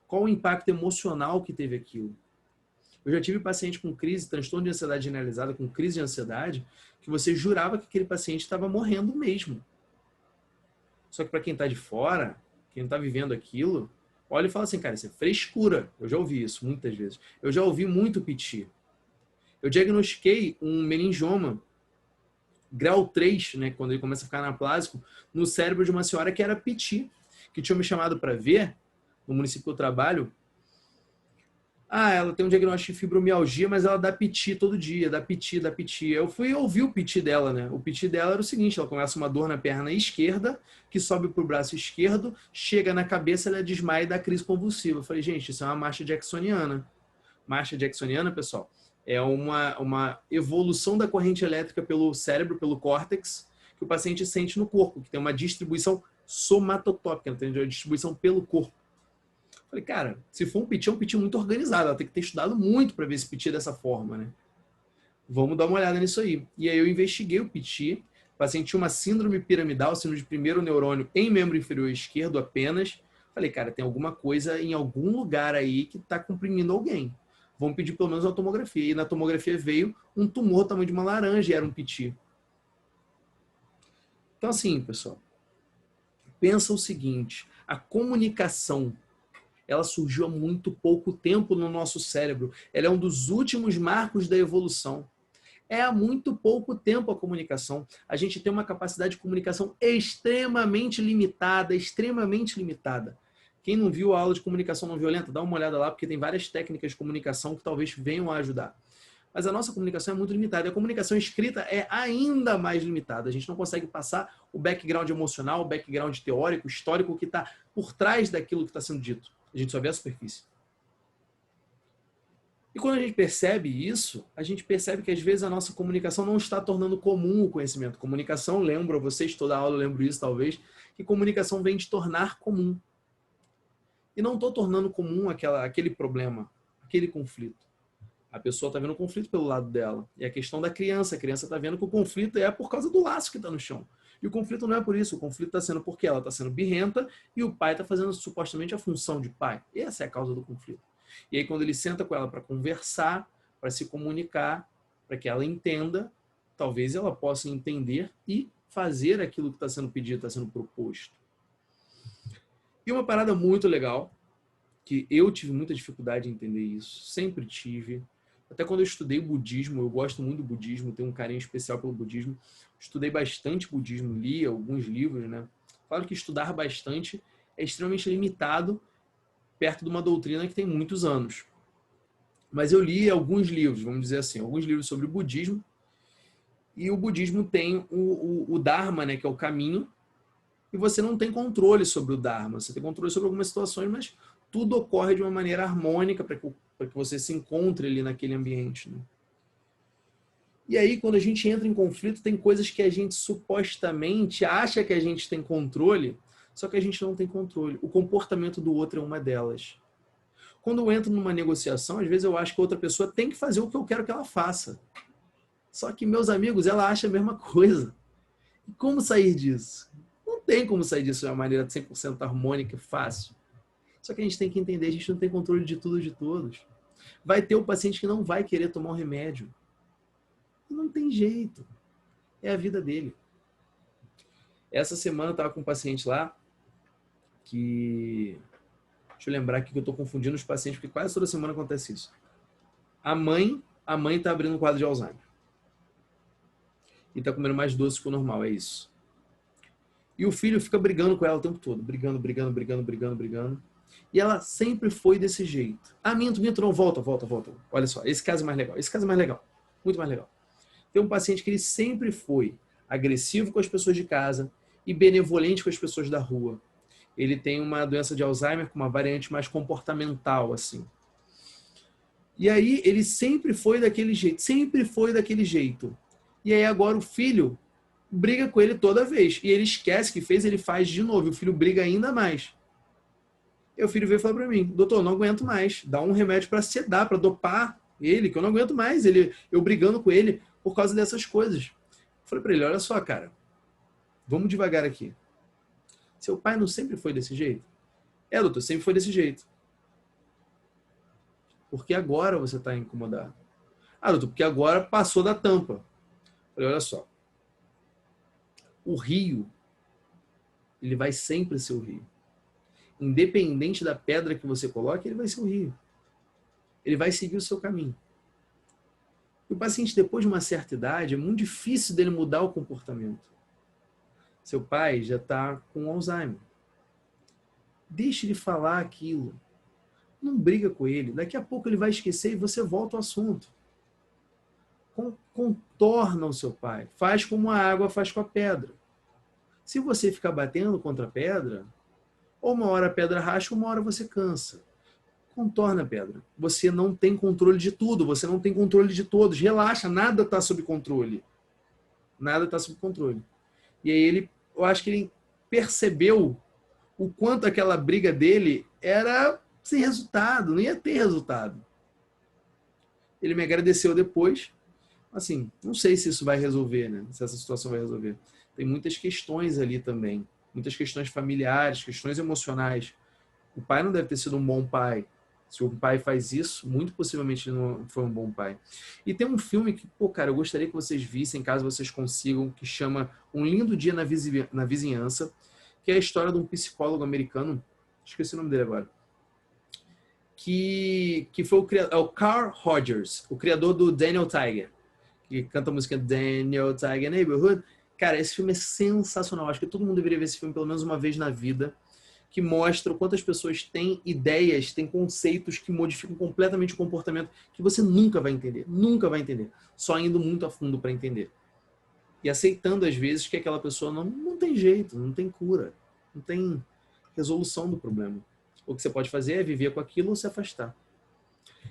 Qual o impacto emocional que teve aquilo? Eu já tive paciente com crise, transtorno de ansiedade generalizada, com crise de ansiedade, que você jurava que aquele paciente estava morrendo mesmo. Só que para quem está de fora, quem não está vivendo aquilo, olha e fala assim, cara, isso é frescura. Eu já ouvi isso muitas vezes. Eu já ouvi muito piti. Eu diagnostiquei um meningioma, grau 3, né, quando ele começa a ficar anaplásico, no cérebro de uma senhora que era piti, que tinha me chamado para ver, no município que eu trabalho. Ela tem um diagnóstico de fibromialgia, mas ela dá piti todo dia, dá piti. Eu fui ouvir o piti dela, né? O piti dela era o seguinte, ela começa uma dor na perna esquerda, que sobe pro braço esquerdo, chega na cabeça, ela desmaia e dá crise convulsiva. Eu falei, gente, isso é uma marcha jacksoniana. Marcha jacksoniana, pessoal, é uma evolução da corrente elétrica pelo cérebro, pelo córtex, que o paciente sente no corpo, que tem uma distribuição somatotópica, tem uma distribuição pelo corpo. Falei, cara, se for um piti, é um piti muito organizado. Ela tem que ter estudado muito para ver esse piti dessa forma, né? Vamos dar uma olhada nisso aí. E aí eu investiguei o piti. O paciente tinha uma síndrome piramidal, síndrome de primeiro neurônio em membro inferior esquerdo apenas. Falei, cara, tem alguma coisa em algum lugar aí que está comprimindo alguém. Vamos pedir pelo menos uma tomografia. E na tomografia veio um tumor do tamanho de uma laranja e era um piti. Então assim, pessoal, pensa o seguinte, a comunicação ela surgiu há muito pouco tempo no nosso cérebro. Ela é um dos últimos marcos da evolução. É há muito pouco tempo a comunicação. A gente tem uma capacidade de comunicação extremamente limitada, extremamente limitada. Quem não viu a aula de comunicação não violenta, dá uma olhada lá, porque tem várias técnicas de comunicação que talvez venham a ajudar. Mas a nossa comunicação é muito limitada. A comunicação escrita é ainda mais limitada. A gente não consegue passar o background emocional, o background teórico, histórico que está por trás daquilo que está sendo dito. A gente só vê a superfície. E quando a gente percebe isso, a gente percebe que às vezes a nossa comunicação não está tornando comum o conhecimento. Comunicação, lembro a vocês, toda aula eu lembro isso talvez, que comunicação vem de tornar comum. E não estou tornando comum aquele problema, aquele conflito. A pessoa está vendo o conflito pelo lado dela. E a questão da criança. A criança está vendo que o conflito é por causa do laço que está no chão. E o conflito não é por isso. O conflito está sendo porque ela está sendo birrenta e o pai está fazendo supostamente a função de pai. Essa é a causa do conflito. E aí quando ele senta com ela para conversar, para se comunicar, para que ela entenda, talvez ela possa entender e fazer aquilo que está sendo pedido, está sendo proposto. E uma parada muito legal, que eu tive muita dificuldade em entender isso, sempre tive. Até quando eu estudei budismo, eu gosto muito do budismo, tenho um carinho especial pelo budismo. Estudei bastante budismo, li alguns livros, né? Claro que estudar bastante é extremamente limitado perto de uma doutrina que tem muitos anos. Mas eu li alguns livros, vamos dizer assim, alguns livros sobre o budismo. E o budismo tem o Dharma, né, que é o caminho, e você não tem controle sobre o Dharma. Você tem controle sobre algumas situações, mas tudo ocorre de uma maneira harmônica para que você se encontre ali naquele ambiente, né? E aí, quando a gente entra em conflito, tem coisas que a gente supostamente acha que a gente tem controle, só que a gente não tem controle. O comportamento do outro é uma delas. Quando eu entro numa negociação, às vezes eu acho que a outra pessoa tem que fazer o que eu quero que ela faça. Só que, meus amigos, ela acha a mesma coisa. E como sair disso? Não tem como sair disso de uma maneira 100% harmônica e fácil. Só que a gente tem que entender, a gente não tem controle de tudo e de todos. Vai ter o paciente que não vai querer tomar um remédio. Não tem jeito. É a vida dele. Essa semana eu estava com um paciente lá que... Deixa eu lembrar aqui que eu estou confundindo os pacientes, porque quase toda semana acontece isso. A mãe está abrindo um quadro de Alzheimer. E está comendo mais doce que o normal, é isso. E o filho fica brigando com ela o tempo todo. Brigando. E ela sempre foi desse jeito. Ah, minto, não, volta. Olha só, esse caso é mais legal. Esse caso é mais legal. Muito mais legal. Tem um paciente que ele sempre foi agressivo com as pessoas de casa e benevolente com as pessoas da rua. Ele tem uma doença de Alzheimer com uma variante mais comportamental, assim. E aí ele sempre foi daquele jeito. E aí agora o filho briga com ele toda vez. E ele esquece que fez, ele faz de novo. E o filho briga ainda mais. E o filho veio falar para mim: doutor, não aguento mais. Dá um remédio para sedar, para dopar ele, que eu não aguento mais. Eu brigando com ele por causa dessas coisas. Eu falei para ele: olha só, cara, vamos devagar aqui. Seu pai não sempre foi desse jeito? É, doutor, sempre foi desse jeito. Porque agora você está incomodado? Ah, doutor, porque agora passou da tampa. Eu falei: olha só. O rio, ele vai sempre ser o rio. Independente da pedra que você coloque, ele vai ser o rio. Ele vai seguir o seu caminho. E o paciente, depois de uma certa idade, é muito difícil dele mudar o comportamento. Seu pai já está com Alzheimer. Deixe ele falar aquilo. Não briga com ele. Daqui a pouco ele vai esquecer e você volta ao assunto. Contorna o seu pai. Faz como a água faz com a pedra. Se você ficar batendo contra a pedra, ou uma hora a pedra racha, uma hora você cansa. Contorna a pedra. Você não tem controle de tudo, você não tem controle de todos. Relaxa, nada está sob controle. Nada está sob controle. E aí eu acho que ele percebeu o quanto aquela briga dele era sem resultado, não ia ter resultado. Ele me agradeceu depois. Assim, não sei se isso vai resolver, né? Se essa situação vai resolver. Tem muitas questões ali também. Muitas questões familiares, questões emocionais. O pai não deve ter sido um bom pai. Se o pai faz isso, muito possivelmente ele não foi um bom pai. E tem um filme que, pô, cara, eu gostaria que vocês vissem, caso vocês consigam, que chama Um Lindo Dia na Vizinhança, que é a história de um psicólogo americano, esqueci o nome dele agora, que foi o Carl Rogers, o criador do Daniel Tiger, que canta a música Daniel Tiger Neighborhood. Cara, esse filme é sensacional. Acho que todo mundo deveria ver esse filme pelo menos uma vez na vida, que mostra o quanto as pessoas têm ideias, têm conceitos que modificam completamente o comportamento que você nunca vai entender. Nunca vai entender. Só indo muito a fundo para entender. E aceitando, às vezes, que aquela pessoa não tem jeito, não tem cura, não tem resolução do problema. O que você pode fazer é viver com aquilo ou se afastar.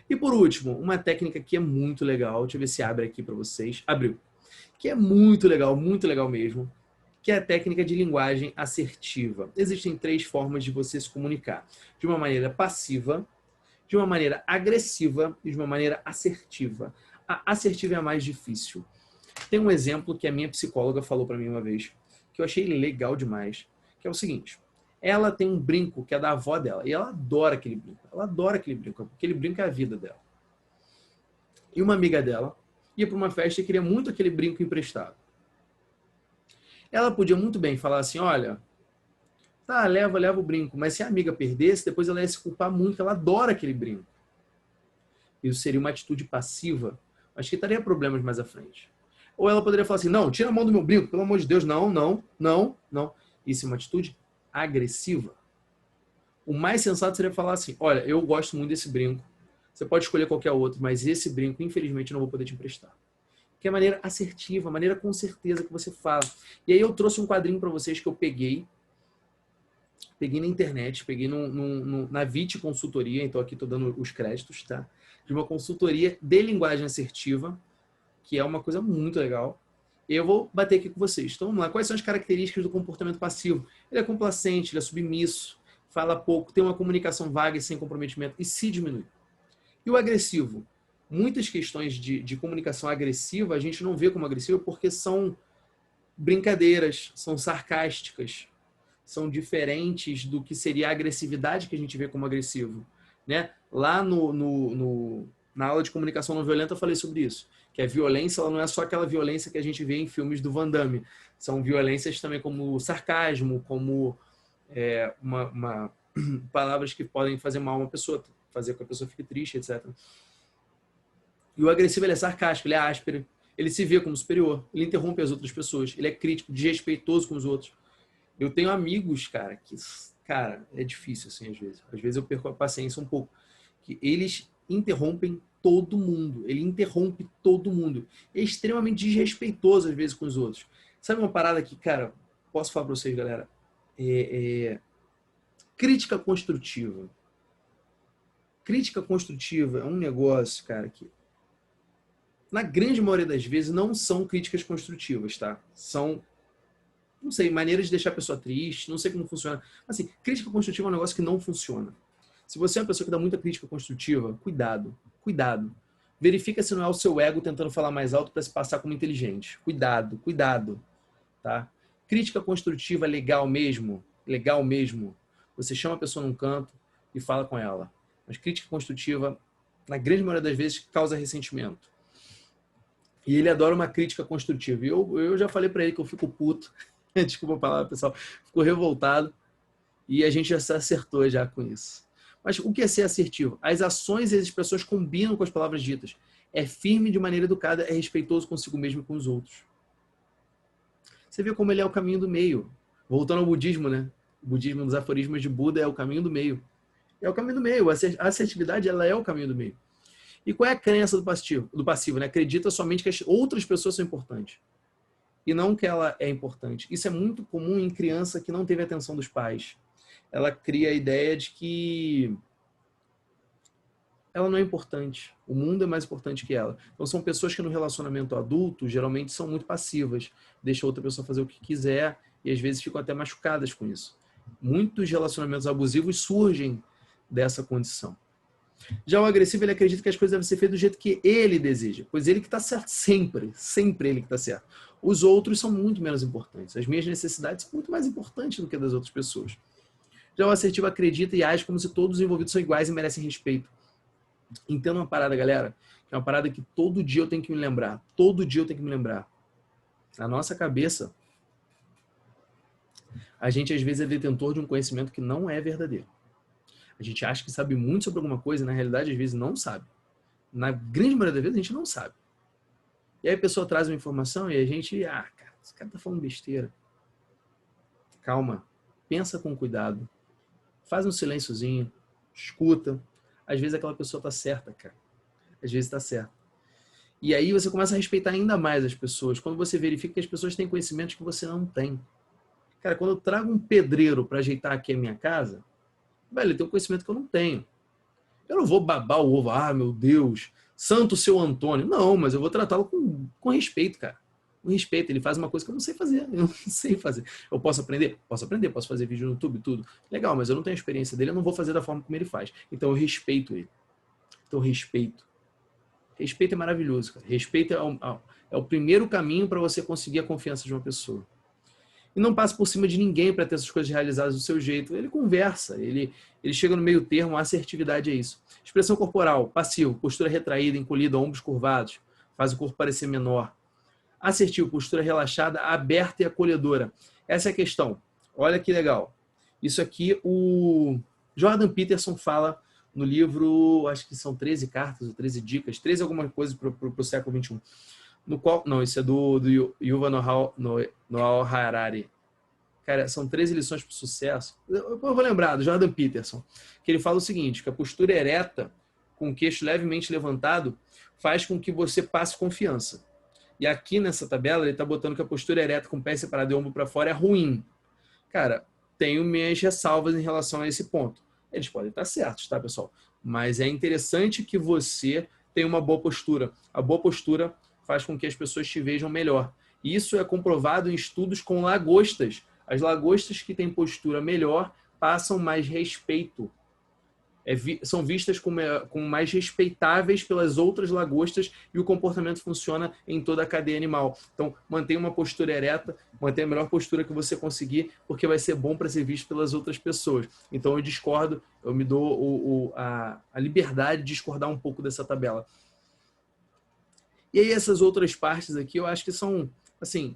E por último, uma técnica que é muito legal, deixa eu ver se abre aqui para vocês. Abriu. Que é muito legal mesmo, que é a técnica de linguagem assertiva. Existem 3 formas de você se comunicar. De uma maneira passiva, de uma maneira agressiva e de uma maneira assertiva. A assertiva é a mais difícil. Tem um exemplo que a minha psicóloga falou para mim uma vez, que eu achei legal demais, que é o seguinte: ela tem um brinco que é da avó dela, e ela adora aquele brinco. Ela adora aquele brinco é a vida dela. E uma amiga dela ia para uma festa e queria muito aquele brinco emprestado. Ela podia muito bem falar assim, olha, tá, leva o brinco, mas se a amiga perdesse, depois ela ia se culpar muito, ela adora aquele brinco. Isso seria uma atitude passiva, mas que traria problemas mais à frente. Ou ela poderia falar assim, não, tira a mão do meu brinco, pelo amor de Deus, não. Isso é uma atitude agressiva. O mais sensato seria falar assim, olha, eu gosto muito desse brinco, você pode escolher qualquer outro, mas esse brinco, infelizmente, eu não vou poder te emprestar. Que é a maneira assertiva, a maneira com certeza que você fala. E aí eu trouxe um quadrinho para vocês que eu peguei na internet, peguei na VIT Consultoria, então aqui estou dando os créditos, tá? De uma consultoria de linguagem assertiva, que é uma coisa muito legal. Eu vou bater aqui com vocês. Então vamos lá, quais são as características do comportamento passivo? Ele é complacente, ele é submisso, fala pouco, tem uma comunicação vaga e sem comprometimento e se diminui. E o agressivo? Muitas questões de comunicação agressiva a gente não vê como agressiva porque são brincadeiras, são sarcásticas, são diferentes do que seria a agressividade que a gente vê como agressivo. Né? Lá na aula de comunicação não violenta eu falei sobre isso, que a violência ela não é só aquela violência que a gente vê em filmes do Van Damme, são violências também como sarcasmo, como palavras que podem fazer mal a uma pessoa, fazer com que a pessoa fique triste, etc. E o agressivo ele é sarcástico, ele é áspero, ele se vê como superior, ele interrompe as outras pessoas, ele é crítico, desrespeitoso com os outros. Eu tenho amigos, cara, que, cara, é difícil assim às vezes. Às vezes eu perco a paciência um pouco, que eles interrompem todo mundo, ele interrompe todo mundo. É extremamente desrespeitoso às vezes com os outros. Sabe uma parada que, cara, posso falar para vocês, galera? Crítica construtiva. Crítica construtiva é um negócio, cara, que na grande maioria das vezes não são críticas construtivas, tá? São, não sei, maneiras de deixar a pessoa triste, não sei como funciona. Assim, crítica construtiva é um negócio que não funciona. Se você é uma pessoa que dá muita crítica construtiva, cuidado. Verifica se não é o seu ego tentando falar mais alto para se passar como inteligente. Cuidado, tá? Crítica construtiva legal mesmo, você chama a pessoa num canto e fala com ela. Mas crítica construtiva, na grande maioria das vezes, causa ressentimento. E ele adora uma crítica construtiva. E eu já falei para ele que eu fico puto. Desculpa a palavra, pessoal. Ficou revoltado. E a gente já se acertou já com isso. Mas o que é ser assertivo? As ações e as expressões combinam com as palavras ditas. É firme de maneira educada, é respeitoso consigo mesmo e com os outros. Você vê como ele é o caminho do meio. Voltando ao budismo, né? O budismo dos aforismos de Buda é o caminho do meio. É o caminho do meio. A assertividade, ela é o caminho do meio. E qual é a crença do passivo? Né? Acredita somente que as outras pessoas são importantes. E não que ela é importante. Isso é muito comum em criança que não teve a atenção dos pais. Ela cria a ideia de que ela não é importante. O mundo é mais importante que ela. Então são pessoas que no relacionamento adulto geralmente são muito passivas. Deixam a outra pessoa fazer o que quiser e às vezes ficam até machucadas com isso. Muitos relacionamentos abusivos surgem dessa condição. Já o agressivo, ele acredita que as coisas devem ser feitas do jeito que ele deseja, pois ele que está certo sempre ele que está certo. Os outros são muito menos importantes. As minhas necessidades são muito mais importantes do que as das outras pessoas. Já o assertivo acredita e age como se todos os envolvidos são iguais e merecem respeito. Entenda uma parada, galera, que é uma parada que todo dia eu tenho que me lembrar. Na nossa cabeça, a gente às vezes é detentor de um conhecimento que não é verdadeiro. A gente acha que sabe muito sobre alguma coisa e na realidade às vezes não sabe. Na grande maioria das vezes a gente não sabe. E aí a pessoa traz uma informação e a gente, cara, esse cara tá falando besteira. Calma, pensa com cuidado. faz um silênciozinho, escuta. Às vezes aquela pessoa tá certa, cara. Às vezes tá certa. E aí você começa a respeitar ainda mais as pessoas, quando você verifica que as pessoas têm conhecimentos que você não tem. Cara, quando eu trago um pedreiro para ajeitar aqui a minha casa, velho, ele tem um conhecimento que eu não tenho. Eu não vou babar o ovo, ah, meu Deus, santo seu Antônio. Não, mas eu vou tratá-lo com respeito, cara. Com respeito. Ele faz uma coisa que eu não sei fazer. Eu não sei fazer. Eu posso aprender? Posso aprender, posso fazer vídeo no YouTube, tudo. Legal, mas eu não tenho a experiência dele, eu não vou fazer da forma como ele faz. Então eu respeito ele. Então respeito. Respeito é maravilhoso, cara. Respeito é o primeiro caminho para você conseguir a confiança de uma pessoa. E não passa por cima de ninguém para ter essas coisas realizadas do seu jeito. Ele conversa, ele chega no meio termo, a assertividade é isso. Expressão corporal, passivo, postura retraída, encolhida, ombros curvados, faz o corpo parecer menor. Assertivo, postura relaxada, aberta e acolhedora. Essa é a questão. Olha que legal. Isso aqui o Jordan Peterson fala no livro, acho que são 13 cartas ou 13 dicas, 13 alguma coisa para o século XXI. No qual, não, isso é do Yuval Noah Harari. Cara, são 13 lições para o sucesso. Eu vou lembrar, do Jordan Peterson, que ele fala o seguinte, que a postura ereta, com o queixo levemente levantado, faz com que você passe confiança. E aqui nessa tabela, ele está botando que a postura ereta com o pé separado e ombro para fora é ruim. Cara, tenho minhas ressalvas em relação a esse ponto. Eles podem estar certos, tá, pessoal? Mas é interessante que você tenha uma boa postura. A boa postura faz com que as pessoas te vejam melhor. E isso é comprovado em estudos com lagostas. As lagostas que têm postura melhor passam mais respeito. São vistas como mais respeitáveis pelas outras lagostas e o comportamento funciona em toda a cadeia animal. Então, mantenha uma postura ereta, mantenha a melhor postura que você conseguir, porque vai ser bom para ser visto pelas outras pessoas. Então, eu discordo, eu me dou a liberdade de discordar um pouco dessa tabela. E aí, essas outras partes aqui, eu acho que são, assim,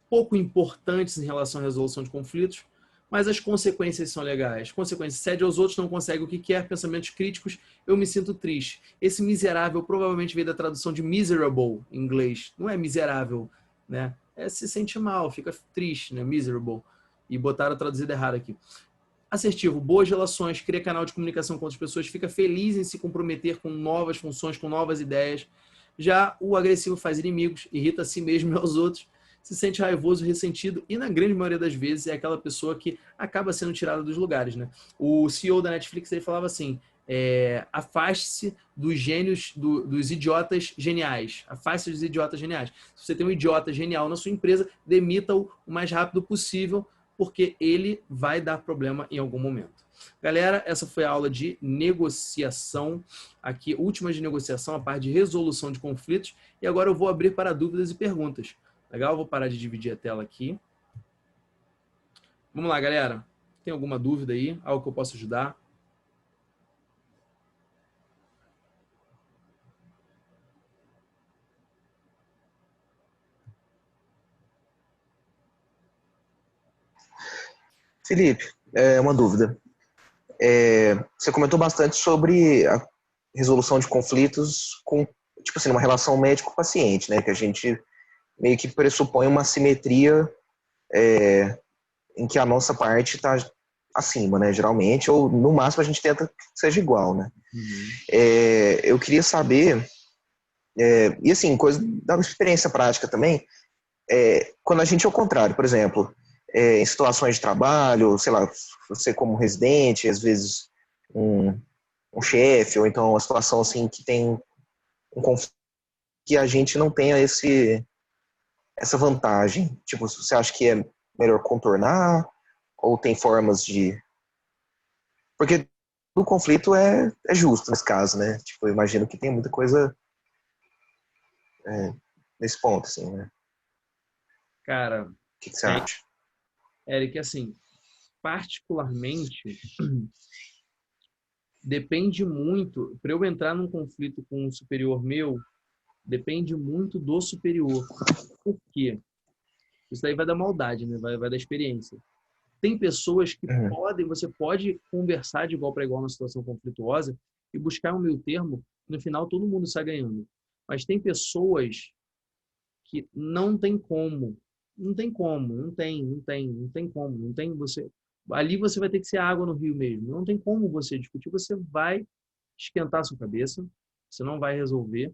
pouco importantes em relação à resolução de conflitos, mas as consequências são legais. Consequências, cede aos outros, não consegue o que quer, pensamentos críticos, eu me sinto triste. Esse miserável provavelmente veio da tradução de miserable em inglês. Não é miserável, né? Se sente mal, fica triste, né? Miserable. E botaram traduzido errado aqui. Assertivo, boas relações, cria canal de comunicação com outras pessoas, fica feliz em se comprometer com novas funções, com novas ideias. Já o agressivo faz inimigos, irrita a si mesmo e aos outros, se sente raivoso, ressentido e, na grande maioria das vezes, é aquela pessoa que acaba sendo tirada dos lugares, né? O CEO da Netflix, ele falava assim, afaste-se dos gênios, dos idiotas geniais. Afaste-se dos idiotas geniais. Se você tem um idiota genial na sua empresa, demita-o o mais rápido possível, porque ele vai dar problema em algum momento. Galera, essa foi a aula de negociação, aqui, última de negociação, a parte de resolução de conflitos, e agora eu vou abrir para dúvidas e perguntas. Legal? Vou parar de dividir a tela aqui. Vamos lá, galera. Tem alguma dúvida aí? Algo que eu possa ajudar? Felipe, uma dúvida. Você comentou bastante sobre a resolução de conflitos com, tipo assim, uma relação médico-paciente, né? Que a gente meio que pressupõe uma simetria em que a nossa parte está acima, né? Geralmente, ou no máximo a gente tenta que seja igual, né? Uhum. Eu queria saber, e assim, coisa da experiência prática também, quando a gente é o contrário, por exemplo, em situações de trabalho, sei lá, você como residente, às vezes um chefe, ou então uma situação assim que tem um conflito que a gente não tenha essa vantagem. Tipo, você acha que é melhor contornar, ou tem formas de... Porque o conflito é justo nesse caso, né? Tipo, eu imagino que tem muita coisa nesse ponto, assim, né? Cara, O que você acha? Eric, assim, particularmente, depende muito, para eu entrar num conflito com um superior meu, depende muito do superior. Por quê? Isso aí vai da maldade, né? Vai da experiência. Tem pessoas que você pode conversar de igual para igual numa situação conflituosa e buscar um meio termo, no final todo mundo sai ganhando. Mas tem pessoas que não tem como. Não tem como, não tem como. Não tem você. Ali você vai ter que ser água no rio mesmo. Não tem como você discutir, você vai esquentar a sua cabeça, você não vai resolver.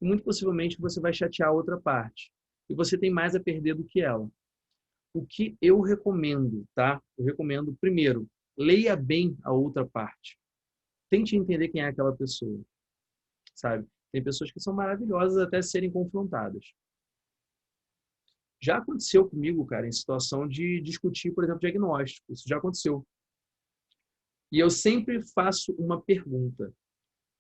E muito possivelmente você vai chatear a outra parte. E você tem mais a perder do que ela. O que eu recomendo, tá? Eu recomendo, primeiro, leia bem a outra parte. Tente entender quem é aquela pessoa, sabe? Tem pessoas que são maravilhosas até serem confrontadas. Já aconteceu comigo, cara, em situação de discutir, por exemplo, diagnóstico. Isso já aconteceu. E eu sempre faço uma pergunta.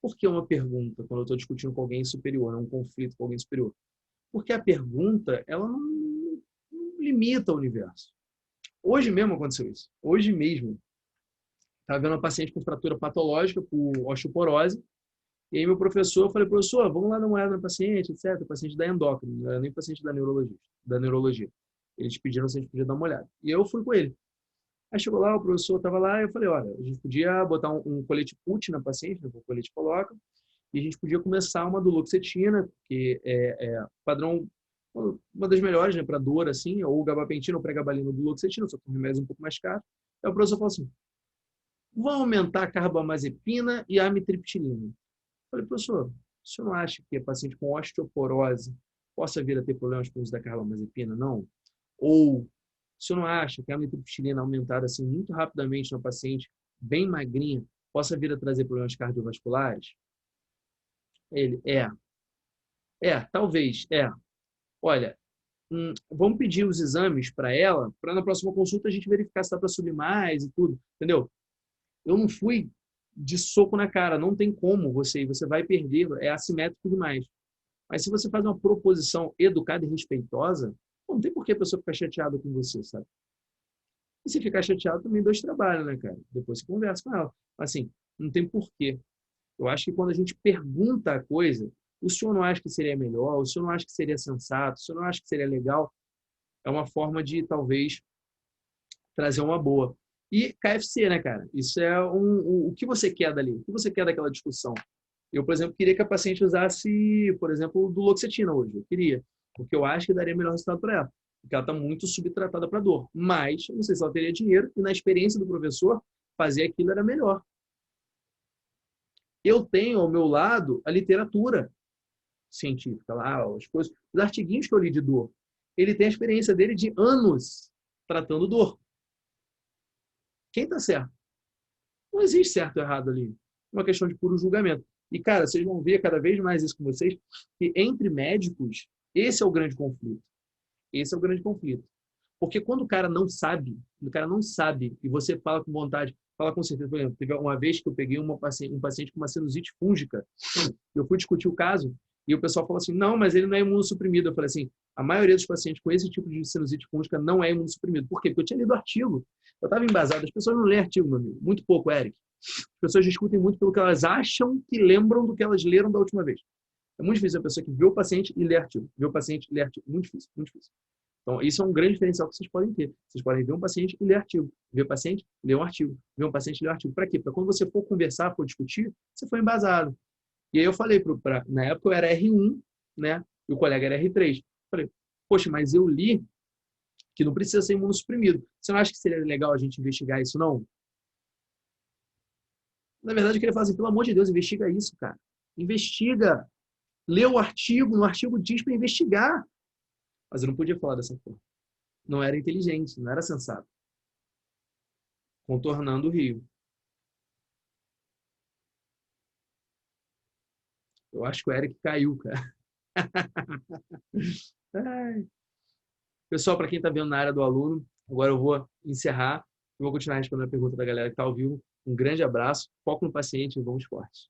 Por que uma pergunta quando eu estou discutindo com alguém superior, um conflito com alguém superior? Porque a pergunta, ela não limita o universo. Hoje mesmo aconteceu isso. Hoje mesmo. Estava vendo uma paciente com fratura patológica por osteoporose. E aí meu professor, eu falei, professor, vamos lá dar uma olhada na paciente, etc. Paciente da endócrina, não era nem paciente da neurologia. Eles pediram se a gente podia dar uma olhada. E eu fui com ele. Aí chegou lá, o professor estava lá, e eu falei, olha, a gente podia botar um colete PUT na paciente, né, que o colete coloca, e a gente podia começar uma duloxetina, que é padrão, uma das melhores, né, para dor, assim, ou gabapentina ou pré-gabalina duloxetina, só que um remédio um pouco mais caro. Aí o professor falou assim, vão aumentar a carbamazepina e a amitriptilina. Eu falei, professor, o senhor não acha que a paciente com osteoporose possa vir a ter problemas com o uso da carbamazepina, não? Ou o senhor não acha que a amitriptilina aumentada assim muito rapidamente na paciente bem magrinha possa vir a trazer problemas cardiovasculares? Ele, talvez. Olha, vamos pedir os exames para ela, para na próxima consulta a gente verificar se dá para subir mais e tudo, entendeu? Eu não fui de soco na cara, não tem como você vai perder, é assimétrico demais. Mas se você faz uma proposição educada e respeitosa, não tem por que a pessoa ficar chateada com você, sabe? E se ficar chateado, também dois trabalhos, né, cara? Depois você conversa com ela. Assim, não tem porquê. Eu acho que quando a gente pergunta a coisa, o senhor não acha que seria melhor? O senhor não acha que seria sensato? O senhor não acha que seria legal? É uma forma de, talvez, trazer uma boa. E KFC, né, cara? Isso é o que você quer dali? O que você quer daquela discussão? Eu, por exemplo, queria que a paciente usasse, por exemplo, duloxetina hoje. Eu queria. Porque eu acho que daria melhor resultado para ela. Porque ela está muito subtratada para dor. Mas, eu não sei se ela teria dinheiro. E na experiência do professor, fazer aquilo era melhor. Eu tenho ao meu lado a literatura científica, lá, as coisas, os artiguinhos que eu li de dor. Ele tem a experiência dele de anos tratando dor. Quem está certo? Não existe certo ou errado ali. É uma questão de puro julgamento. E, cara, vocês vão ver cada vez mais isso com vocês, que entre médicos, esse é o grande conflito. Esse é o grande conflito. Porque quando o cara não sabe, e você fala com vontade, fala com certeza, por exemplo, teve uma vez que eu peguei um paciente com uma sinusite fúngica, eu fui discutir o caso, e o pessoal falou assim, não, mas ele não é imunossuprimido. Eu falei assim, a maioria dos pacientes com esse tipo de sinusite fúngica não é imunossuprimido. Por quê? Porque eu tinha lido artigo. Eu estava embasado. As pessoas não lêem artigo, meu amigo. Muito pouco, Eric. As pessoas discutem muito pelo que elas acham que lembram do que elas leram da última vez. É muito difícil a pessoa que vê o paciente e lê artigo. Vê o paciente e lê artigo. Muito difícil, muito difícil. Então, isso é um grande diferencial que vocês podem ter. Vocês podem ver um paciente e ler artigo. Ver o paciente, ler um artigo. Ver um paciente e ler um artigo. Para quê? Para quando você for conversar, for discutir, você for embasado. E aí eu falei, na época eu era R1, né? E o colega era R3. Eu falei, poxa, mas eu li que não precisa ser imunossuprimido. Você não acha que seria legal a gente investigar isso, não? Na verdade, eu queria falar assim, pelo amor de Deus, investiga isso, cara. Investiga. Lê o artigo, no artigo diz para investigar. Mas eu não podia falar dessa forma. Não era inteligente, não era sensato. Contornando o rio. Eu acho que o Eric caiu, cara. Ai. Pessoal, para quem está vendo na área do aluno, agora eu vou encerrar e vou continuar respondendo a pergunta da galera que está ao vivo. Um grande abraço, foco no paciente e vamos fortes.